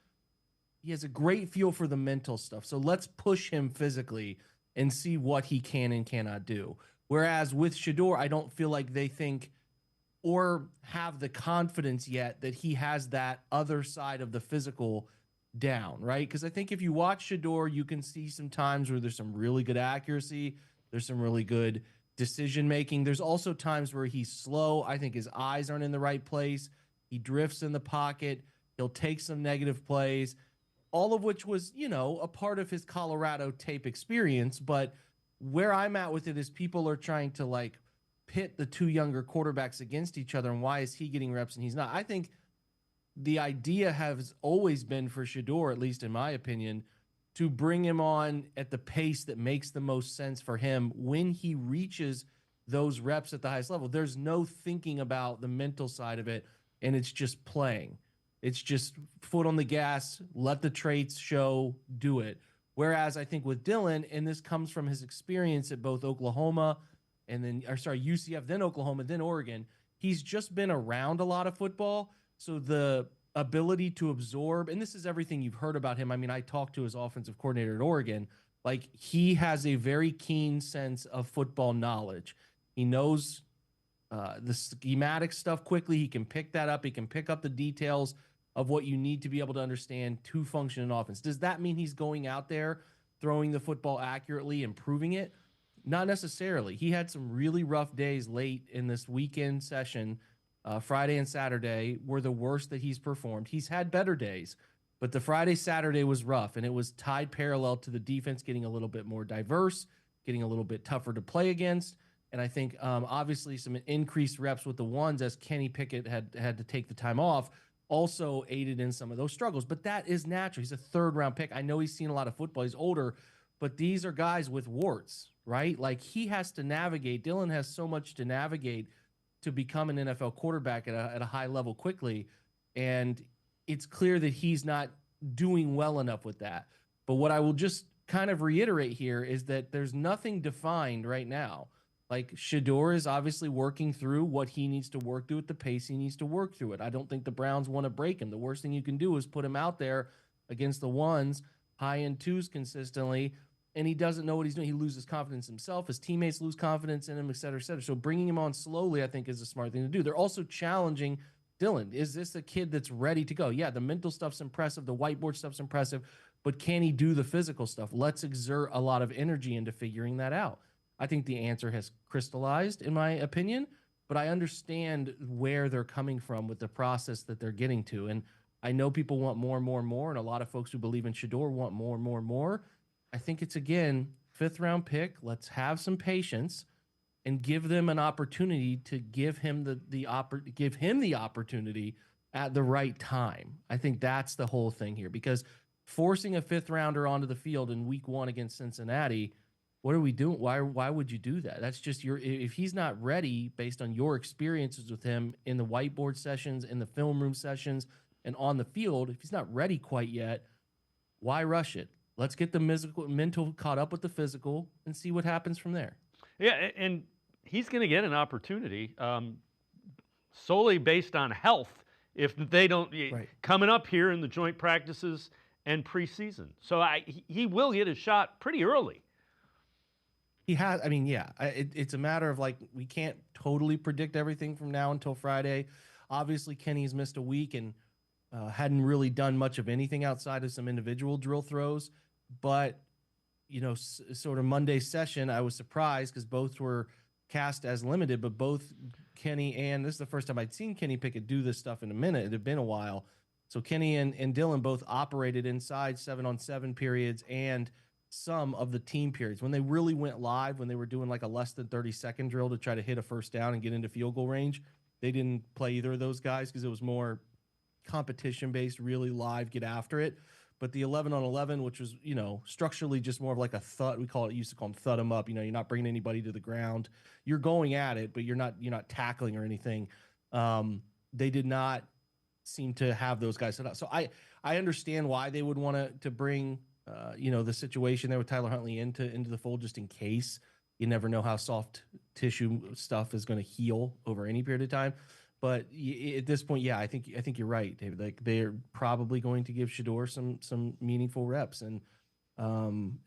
he has a great feel for the mental stuff. So let's push him physically and see what he can and cannot do. Whereas with Shedeur, I don't feel like they think or have the confidence yet that he has that other side of the physical down, right? Because I think if you watch Shedeur, you can see some times where there's some really good accuracy. There's some really good decision making. There's also times where he's slow. I think his eyes aren't in the right place. He drifts in the pocket. He'll take some negative plays, all of which was, a part of his Colorado tape experience. But where I'm at with it is people are trying to like pit the two younger quarterbacks against each other. And why is he getting reps and he's not? I think the idea has always been for Shedeur, at least in my opinion, to bring him on at the pace that makes the most sense for him when he reaches those reps at the highest level. There's no thinking about the mental side of it, and it's just playing. It's just foot on the gas, let the traits show, do it. Whereas I think with Dillon, and this comes from his experience at both Oklahoma UCF, then Oklahoma, then Oregon, he's just been around a lot of football. So the ability to absorb, and this is everything you've heard about him. I mean, I talked to his offensive coordinator at Oregon. Like, he has a very keen sense of football knowledge. He knows the schematic stuff quickly. He can pick that up. He can pick up the details of what you need to be able to understand to function in offense. Does that mean he's going out there, throwing the football accurately, improving it? Not necessarily. He had some really rough days late in this weekend session. Friday and Saturday were the worst that he's performed. He's had better days, but the Friday, Saturday was rough, and it was tied parallel to the defense getting a little bit more diverse, getting a little bit tougher to play against. And I think obviously some increased reps with the ones as Kenny Pickett had to take the time off also aided in some of those struggles. But that is natural. He's a third-round pick. I know he's seen a lot of football. He's older, but these are guys with warts, right? Like, he has to navigate. Dillon has so much to navigate to become an NFL quarterback at a high level quickly. And it's clear that he's not doing well enough with that. But what I will just kind of reiterate here is that there's nothing defined right now. Like, Shedeur is obviously working through what he needs to work through at the pace he needs to work through it. I don't think the Browns want to break him. The worst thing you can do is put him out there against the ones, high-end twos consistently, and he doesn't know what he's doing. He loses confidence himself. His teammates lose confidence in him, et cetera, et cetera. So bringing him on slowly, I think, is a smart thing to do. They're also challenging Dillon. Is this a kid that's ready to go? Yeah, the mental stuff's impressive. The whiteboard stuff's impressive. But can he do the physical stuff? Let's exert a lot of energy into figuring that out. I think the answer has crystallized, in my opinion. But I understand where they're coming from with the process that they're getting to. And I know people want more and more and more. And a lot of folks who believe in Shedeur want more and more and more. I think it's, again, 5th round pick. Let's have some patience. and give them an opportunity to give him the opportunity at the right time. I think that's the whole thing here, because forcing a 5th rounder onto the field in week 1 against Cincinnati, what are we doing? Why would you do that? That's just if he's not ready based on your experiences with him in the whiteboard sessions, in the film room sessions, and on the field, if he's not ready quite yet, why rush it? Let's get the mental caught up with the physical and see what happens from there. Yeah, and he's going to get an opportunity solely based on health if they don't coming up here in the joint practices and preseason. So he will get a shot pretty early. He has. I mean, yeah. It's a matter of like we can't totally predict everything from now until Friday. Obviously, Kenny's missed a week and hadn't really done much of anything outside of some individual drill throws. But sort of Monday session, I was surprised because both were cast as limited, but both Kenny and this is the first time I'd seen Kenny Pickett do this stuff in a minute. It had been a while. So Kenny and Dylan both operated inside 7-on-7 periods and some of the team periods. When they really went live, when they were doing like a less than 30-second drill to try to hit a first down and get into field goal range, they didn't play either of those guys because it was more competition-based, really live, get after it. But the 11-on-11, which was, structurally just more of like a thud, used to call them thud them up. You're not bringing anybody to the ground. You're going at it, but you're not tackling or anything. They did not seem to have those guys set up. So I understand why they would want to bring the situation there with Tyler Huntley into the fold just in case. You never know how soft tissue stuff is going to heal over any period of time. But at this point, yeah, I think you're right, David. Like they're probably going to give Shedeur some meaningful reps, and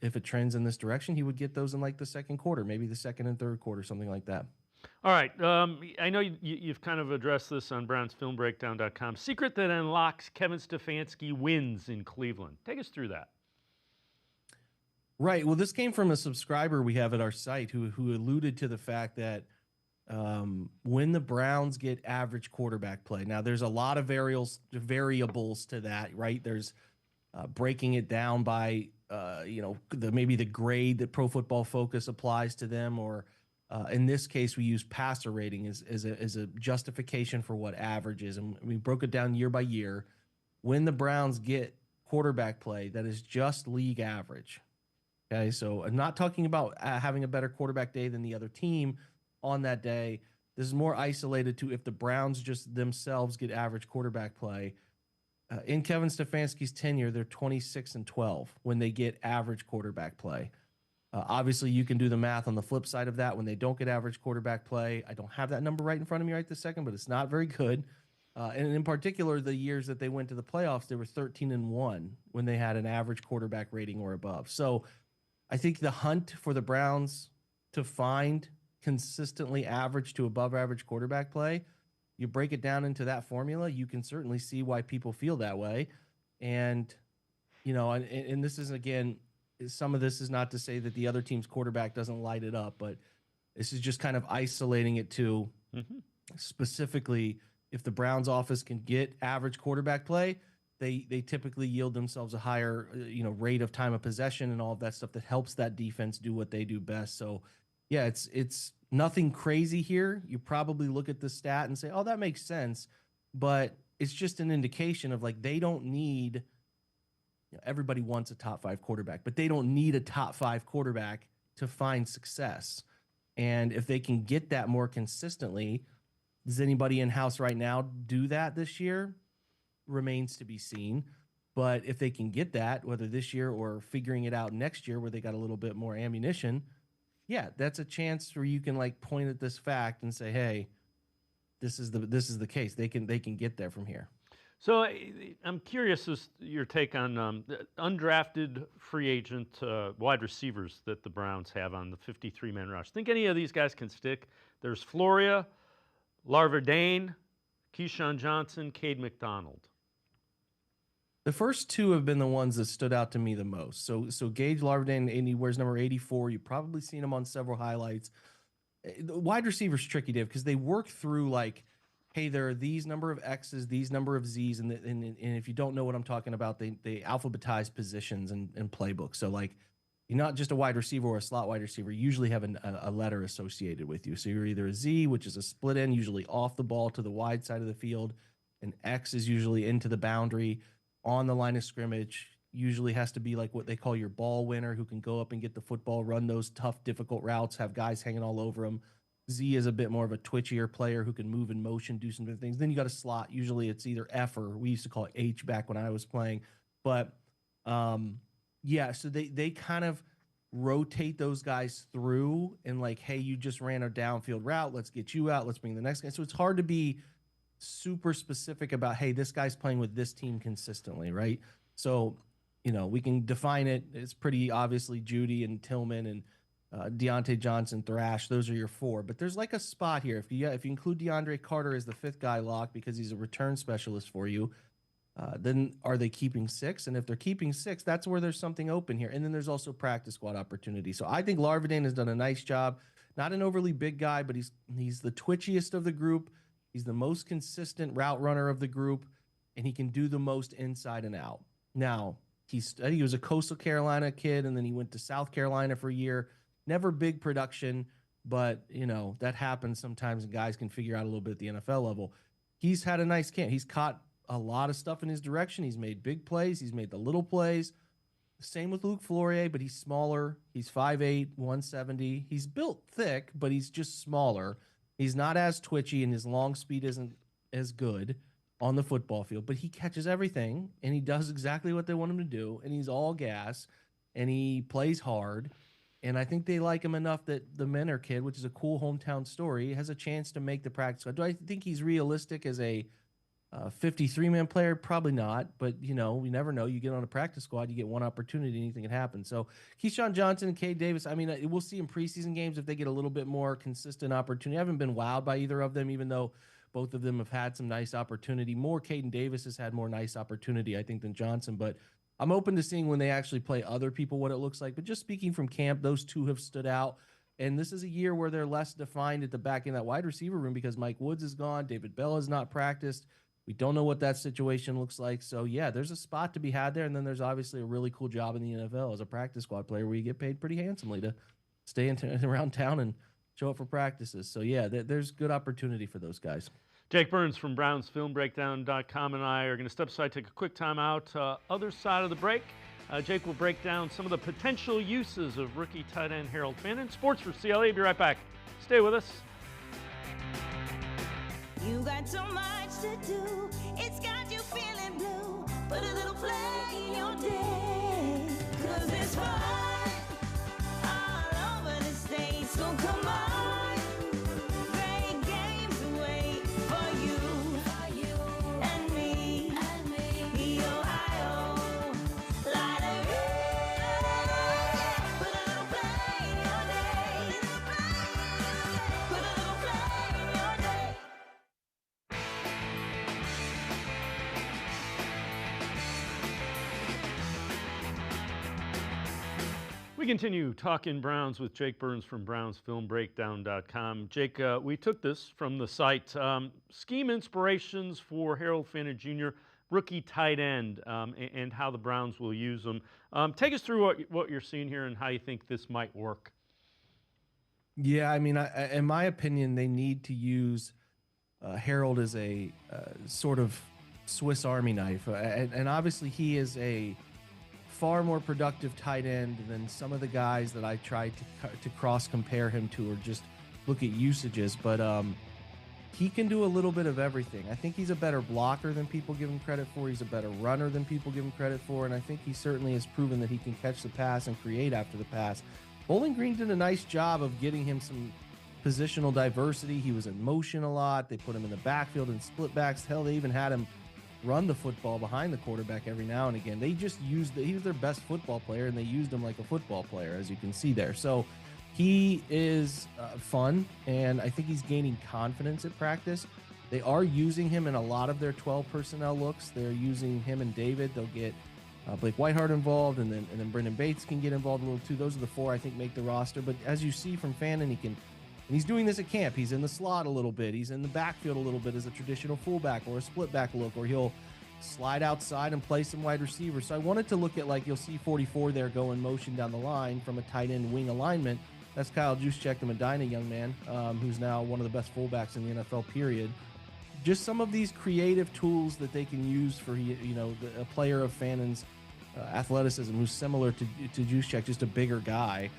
if it trends in this direction, he would get those in like the second quarter, maybe the second and third quarter, something like that. All right. I know you've kind of addressed this on BrownsFilmBreakdown.com. Secret that unlocks Kevin Stefanski wins in Cleveland. Take us through that. Right. Well, this came from a subscriber we have at our site who alluded to the fact that when the Browns get average quarterback play, now there's a lot of variables to that, right? There's breaking it down by maybe the grade that Pro Football Focus applies to them, or in this case we use passer rating as a justification for what average is, and we broke it down year by year. When the Browns get quarterback play that is just league average, okay, so I'm not talking about having a better quarterback day than the other team on that day. This is more isolated to if the Browns just themselves get average quarterback play. In Kevin Stefanski's tenure, they're 26-12 when they get average quarterback play. Obviously, you can do the math on the flip side of that when they don't get average quarterback play. I don't have that number right in front of me right this second, but it's not very good. And in particular, the years that they went to the playoffs, they were 13-1 when they had an average quarterback rating or above. So I think the hunt for the Browns to find consistently average to above average quarterback play, you break it down into that formula, you can certainly see why people feel that way. And, and this is, again, some of this is not to say that the other team's quarterback doesn't light it up, but this is just kind of isolating it to specifically if the Browns office can get average quarterback play, they typically yield themselves a higher, rate of time of possession and all of that stuff that helps that defense do what they do best. So, yeah, it's nothing crazy here. You probably look at the stat and say, oh, that makes sense. But it's just an indication of like they don't need everybody wants a top 5 quarterback, but they don't need a top 5 quarterback to find success. And if they can get that more consistently, does anybody in-house right now do that this year? Remains to be seen. But if they can get that, whether this year or figuring it out next year where they got a little bit more ammunition, yeah, that's a chance where you can like point at this fact and say, hey, this is the case. They can get there from here. So I'm curious as your take on the undrafted free agent wide receivers that the Browns have on the 53-man rush. Think any of these guys can stick? There's Floria, Larverdane, Keyshawn Johnson, Cade McDonald. The first two have been the ones that stood out to me the most. So Gage Larverdane, and he wears number 84. You've probably seen him on several highlights. The wide receiver's tricky, Dave, because they work through like, hey, there are these number of X's, these number of Z's, and if you don't know what I'm talking about, they alphabetize positions and playbooks. So like you're not just a wide receiver or a slot wide receiver. You usually have a letter associated with you. So you're either a Z, which is a split end, usually off the ball to the wide side of the field. An X is usually into the boundary on the line of scrimmage. Usually has to be like what they call your ball winner, who can go up and get the football, run those tough, difficult routes, have guys hanging all over them. Z is a bit more of a twitchier player who can move in motion, do some different things. Then you got a slot. Usually it's either F or we used to call it H back when I was playing. But yeah, so they kind of rotate those guys through and like, hey, you just ran a downfield route. Let's get you out. Let's bring the next guy. So it's hard to be super specific about, hey, this guy's playing with this team consistently, right? So, we can define it. It's pretty obviously Judy and Tillman and Deontay Johnson, Thrash. Those are your four. But there's like a spot here. If you include DeAndre Carter as the fifth guy locked because he's a return specialist for you, then are they keeping 6? And if they're keeping 6, that's where there's something open here. And then there's also practice squad opportunity. So I think Larvadain has done a nice job. Not an overly big guy, but he's the twitchiest of the group. He's the most consistent route runner of the group, and he can do the most inside and out. Now, he was a Coastal Carolina kid, and then he went to South Carolina for a year. Never big production, but, that happens sometimes, and guys can figure out a little bit at the NFL level. He's had a nice camp. He's caught a lot of stuff in his direction. He's made big plays. He's made the little plays. Same with Luke Flourier, but he's smaller. He's 5'8", 170. He's built thick, but he's just smaller. He's not as twitchy, and his long speed isn't as good on the football field, but he catches everything, and he does exactly what they want him to do, and he's all gas, and he plays hard, and I think they like him enough that the Menor kid, which is a cool hometown story, has a chance to make the practice squad. Do I think he's realistic as a 53-man player? Probably not, but, we never know. You get on a practice squad, you get one opportunity, anything can happen. So Keyshawn Johnson and Cade Davis, we'll see in preseason games if they get a little bit more consistent opportunity. I haven't been wowed by either of them, even though both of them have had some nice opportunity. More Caden Davis has had more nice opportunity, I think, than Johnson. But I'm open to seeing when they actually play other people what it looks like. But just speaking from camp, those two have stood out. And this is a year where they're less defined at the back end of that wide receiver room because Mike Woods is gone. David Bell has not practiced. We don't know what that situation looks like. So, yeah, there's a spot to be had there. And then there's obviously a really cool job in the NFL as a practice squad player where you get paid pretty handsomely to stay around town and show up for practices. So, yeah, there's good opportunity for those guys. Jake Burns from BrownsFilmBreakdown.com and I are going to step aside, take a quick time out. Other side of the break, Jake will break down some of the potential uses of rookie tight end Harold Finn in Sports for CLE. Be right back. Stay with us. You got so much to do, it's got you feeling blue. Put a little play in your day, 'cause it's fun all over the state. So come on, great games await for you and me, the Ohio Lottery. Put a little play in your day, put a little play in your day. We continue talking Browns with Jake Burns from BrownsFilmBreakdown.com. Jake, we took this from the site. Scheme inspirations for Harold Finn Jr., rookie tight end, and how the Browns will use them. Take us through what you're seeing here and how you think this might work. Yeah, in my opinion, they need to use Harold as a sort of Swiss Army knife. And obviously he is a far more productive tight end than some of the guys that I tried to cross compare him to or just look at usages. But he can do a little bit of everything. I think he's a better blocker than people give him credit for. He's a better runner than people give him credit for. And I think he certainly has proven that he can catch the pass and create after the pass. Bowling Green did a nice job of getting him some positional diversity. He was in motion a lot. They put him in the backfield and split backs. Hell, they even had him run the football behind the quarterback every now and again. They just he was their best football player, and they used him like a football player, as you can see there. So he is fun, and I think he's gaining confidence at practice. They are using him in a lot of their 12 personnel looks. They're using him and David. They'll get Blake Whiteheart involved, and then Brendan Bates can get involved a little too. Those are the four I think make the roster. But as you see from Fannin, he's doing this at camp. He's in the slot a little bit. He's in the backfield a little bit as a traditional fullback or a split back look, or he'll slide outside and play some wide receiver. So I wanted to look at, like, you'll see 44 there go in motion down the line from a tight end wing alignment. That's Kyle Juszczyk, the Medina young man, who's now one of the best fullbacks in the NFL, period. Just some of these creative tools that they can use for, a player of Fannon's athleticism who's similar to Juszczyk, just a bigger guy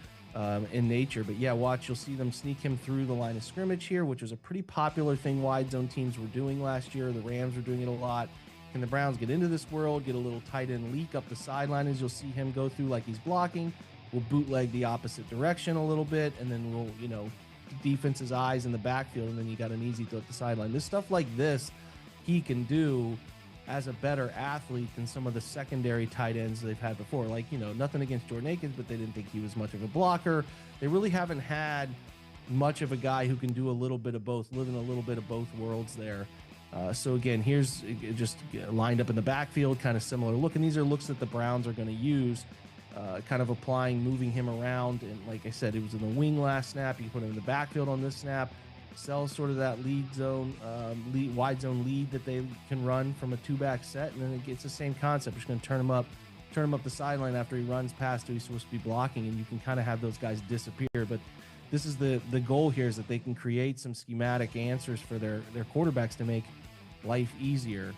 in nature. But yeah, watch, you'll see them sneak him through the line of scrimmage here, which was a pretty popular thing wide zone teams were doing last year. The Rams were doing it a lot. Can the Browns get into this world, get a little tight end leak up the sideline as you'll see him go through like he's blocking? We'll bootleg the opposite direction a little bit, and then we'll, defense's eyes in the backfield, and then you got an easy throw at the sideline. This stuff like this he can do as a better athlete than some of the secondary tight ends they've had before. Like, nothing against Jordan Akins, but they didn't think he was much of a blocker. They really haven't had much of a guy who can do a little bit of both, live in a little bit of both worlds there. So again, here's just lined up in the backfield, kind of similar look. And these are looks that the Browns are going to use, kind of applying, moving him around. And like I said, it was in the wing last snap. You put him in the backfield on this snap. Sells sort of that lead zone, wide zone lead that they can run from a two-back set, and then it gets the same concept. You're just going to turn him up the sideline after he runs past who he's supposed to be blocking, and you can kind of have those guys disappear. But this is the goal here, is that they can create some schematic answers for their quarterbacks to make life easier.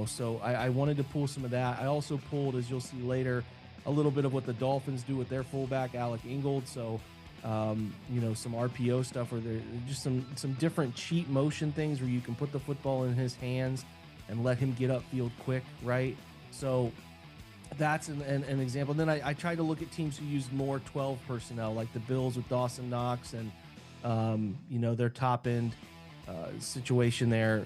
So I wanted to pull some of that. I also pulled, as you'll see later, a little bit of what the Dolphins do with their fullback Alec Ingold. So some RPO stuff, or there just some different cheat motion things where you can put the football in his hands and let him get upfield quick, right? So that's an example. And then I tried to look at teams who used more 12 personnel, like the Bills with Dawson Knox and their top end situation there.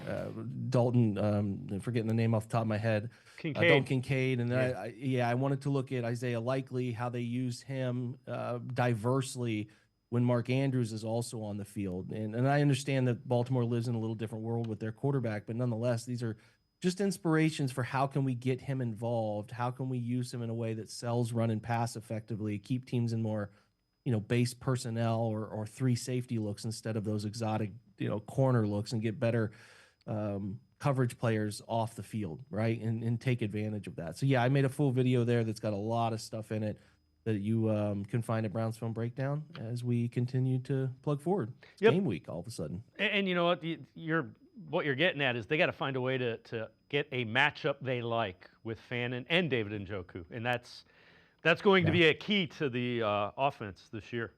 Dalton, I'm forgetting the name off the top of my head. Dalton Kincaid. And then I wanted to look at Isaiah Likely, how they use him diversely when Mark Andrews is also on the field. And I understand that Baltimore lives in a little different world with their quarterback, but nonetheless, these are just inspirations for how can we get him involved? How can we use him in a way that sells run and pass effectively, keep teams in more, base personnel or three safety looks instead of those exotic, corner looks, and get better coverage players off the field, right? And take advantage of that. So yeah, I made a full video there that's got a lot of stuff in it that you can find at Browns Film Breakdown as we continue to plug forward. Game week all of a sudden. And you know what? What you're getting at is they got to find a way to get a matchup they like with Fannin and David Njoku. And that's going to be a key to the offense this year.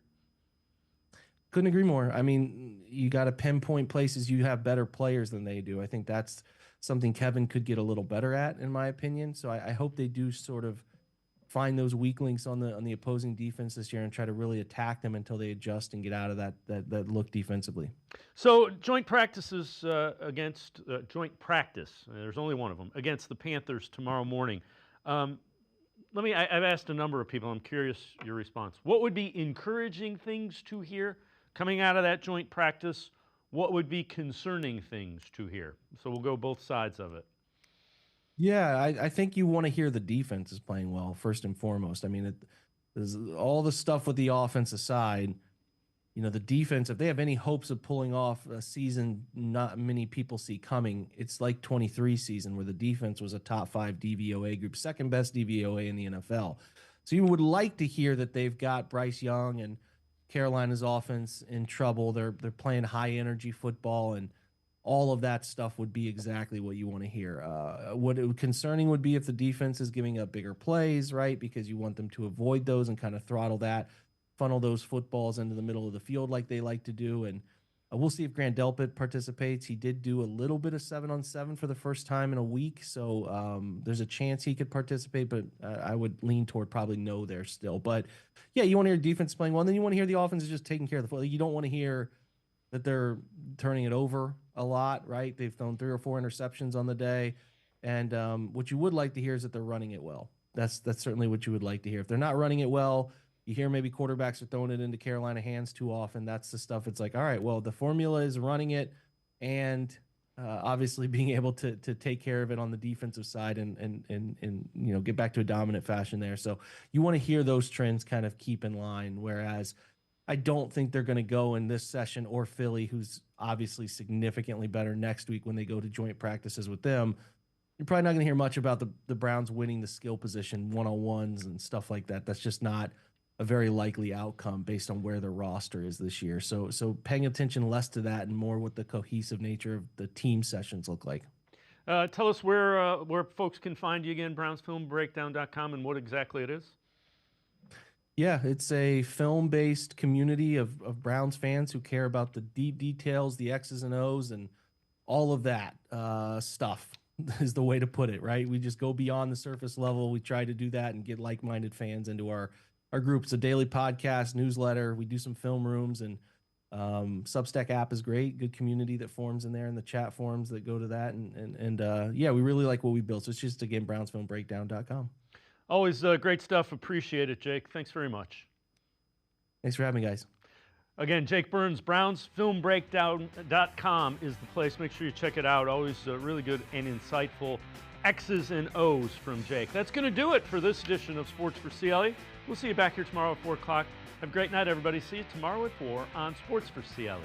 Couldn't agree more. I mean, you got to pinpoint places you have better players than they do. I think that's something Kevin could get a little better at, in my opinion. So I hope they do sort of find those weak links on the opposing defense this year and try to really attack them until they adjust and get out of that look defensively. So joint practices against joint practice. There's only one of them against the Panthers tomorrow morning. I've asked a number of people. I'm curious your response. What would be encouraging things to hear coming out of that joint practice? What would be concerning things to hear? So we'll go both sides of it. Yeah, I think you want to hear the defense is playing well, first and foremost. I mean, there's all the stuff with the offense aside. The defense, if they have any hopes of pulling off a season not many people see coming, it's like 23 season where the defense was a top 5 DVOA group, second best DVOA in the NFL. So you would like to hear that they've got Bryce Young and Carolina's offense in trouble. They're playing high energy football, and all of that stuff would be exactly what you want to hear. Concerning would be if the defense is giving up bigger plays, right? Because you want them to avoid those and kind of throttle that, funnel those footballs into the middle of the field like they like to do. And we'll see if Grant Delpit participates. He did do a little bit of 7-on-7 for the first time in a week, so there's a chance he could participate, but I would lean toward probably no there still. But yeah, you want to hear defense playing well, and then you want to hear the offense is just taking care of the football. You don't want to hear that they're turning it over a lot, right? They've thrown 3 or 4 interceptions on the day, and what you would like to hear is that they're running it well. That's certainly what you would like to hear. If they're not running it well, you hear maybe quarterbacks are throwing it into Carolina hands too often. That's the stuff. It's like, all right, well, the formula is running it and obviously being able to take care of it on the defensive side and get back to a dominant fashion there. So you want to hear those trends kind of keep in line, whereas I don't think they're going to go in this session, or Philly, who's obviously significantly better next week when they go to joint practices with them. You're probably not going to hear much about the Browns winning the skill position one-on-ones and stuff like that. That's just not a very likely outcome based on where their roster is this year. So paying attention less to that and more what the cohesive nature of the team sessions look like. Tell us where folks can find you again, brownsfilmbreakdown.com, and what exactly it is. Yeah, it's a film-based community of Browns fans who care about the deep details, the X's and O's, and all of that stuff is the way to put it, right? We just go beyond the surface level. We try to do that and get like-minded fans into our group. It's a daily podcast, newsletter. We do some film rooms, and Substack app is great. Good community that forms in there, and the chat forums that go to that. And yeah, we really like what we built. So it's just, again, brownsfilmbreakdown.com. Always great stuff. Appreciate it, Jake. Thanks very much. Thanks for having me, guys. Again, Jake Burns, brownsfilmbreakdown.com is the place. Make sure you check it out. Always really good and insightful X's and O's from Jake. That's going to do it for this edition of Sports for CLE. We'll see you back here tomorrow at 4 o'clock. Have a great night, everybody. See you tomorrow at 4 on Sports for CLE.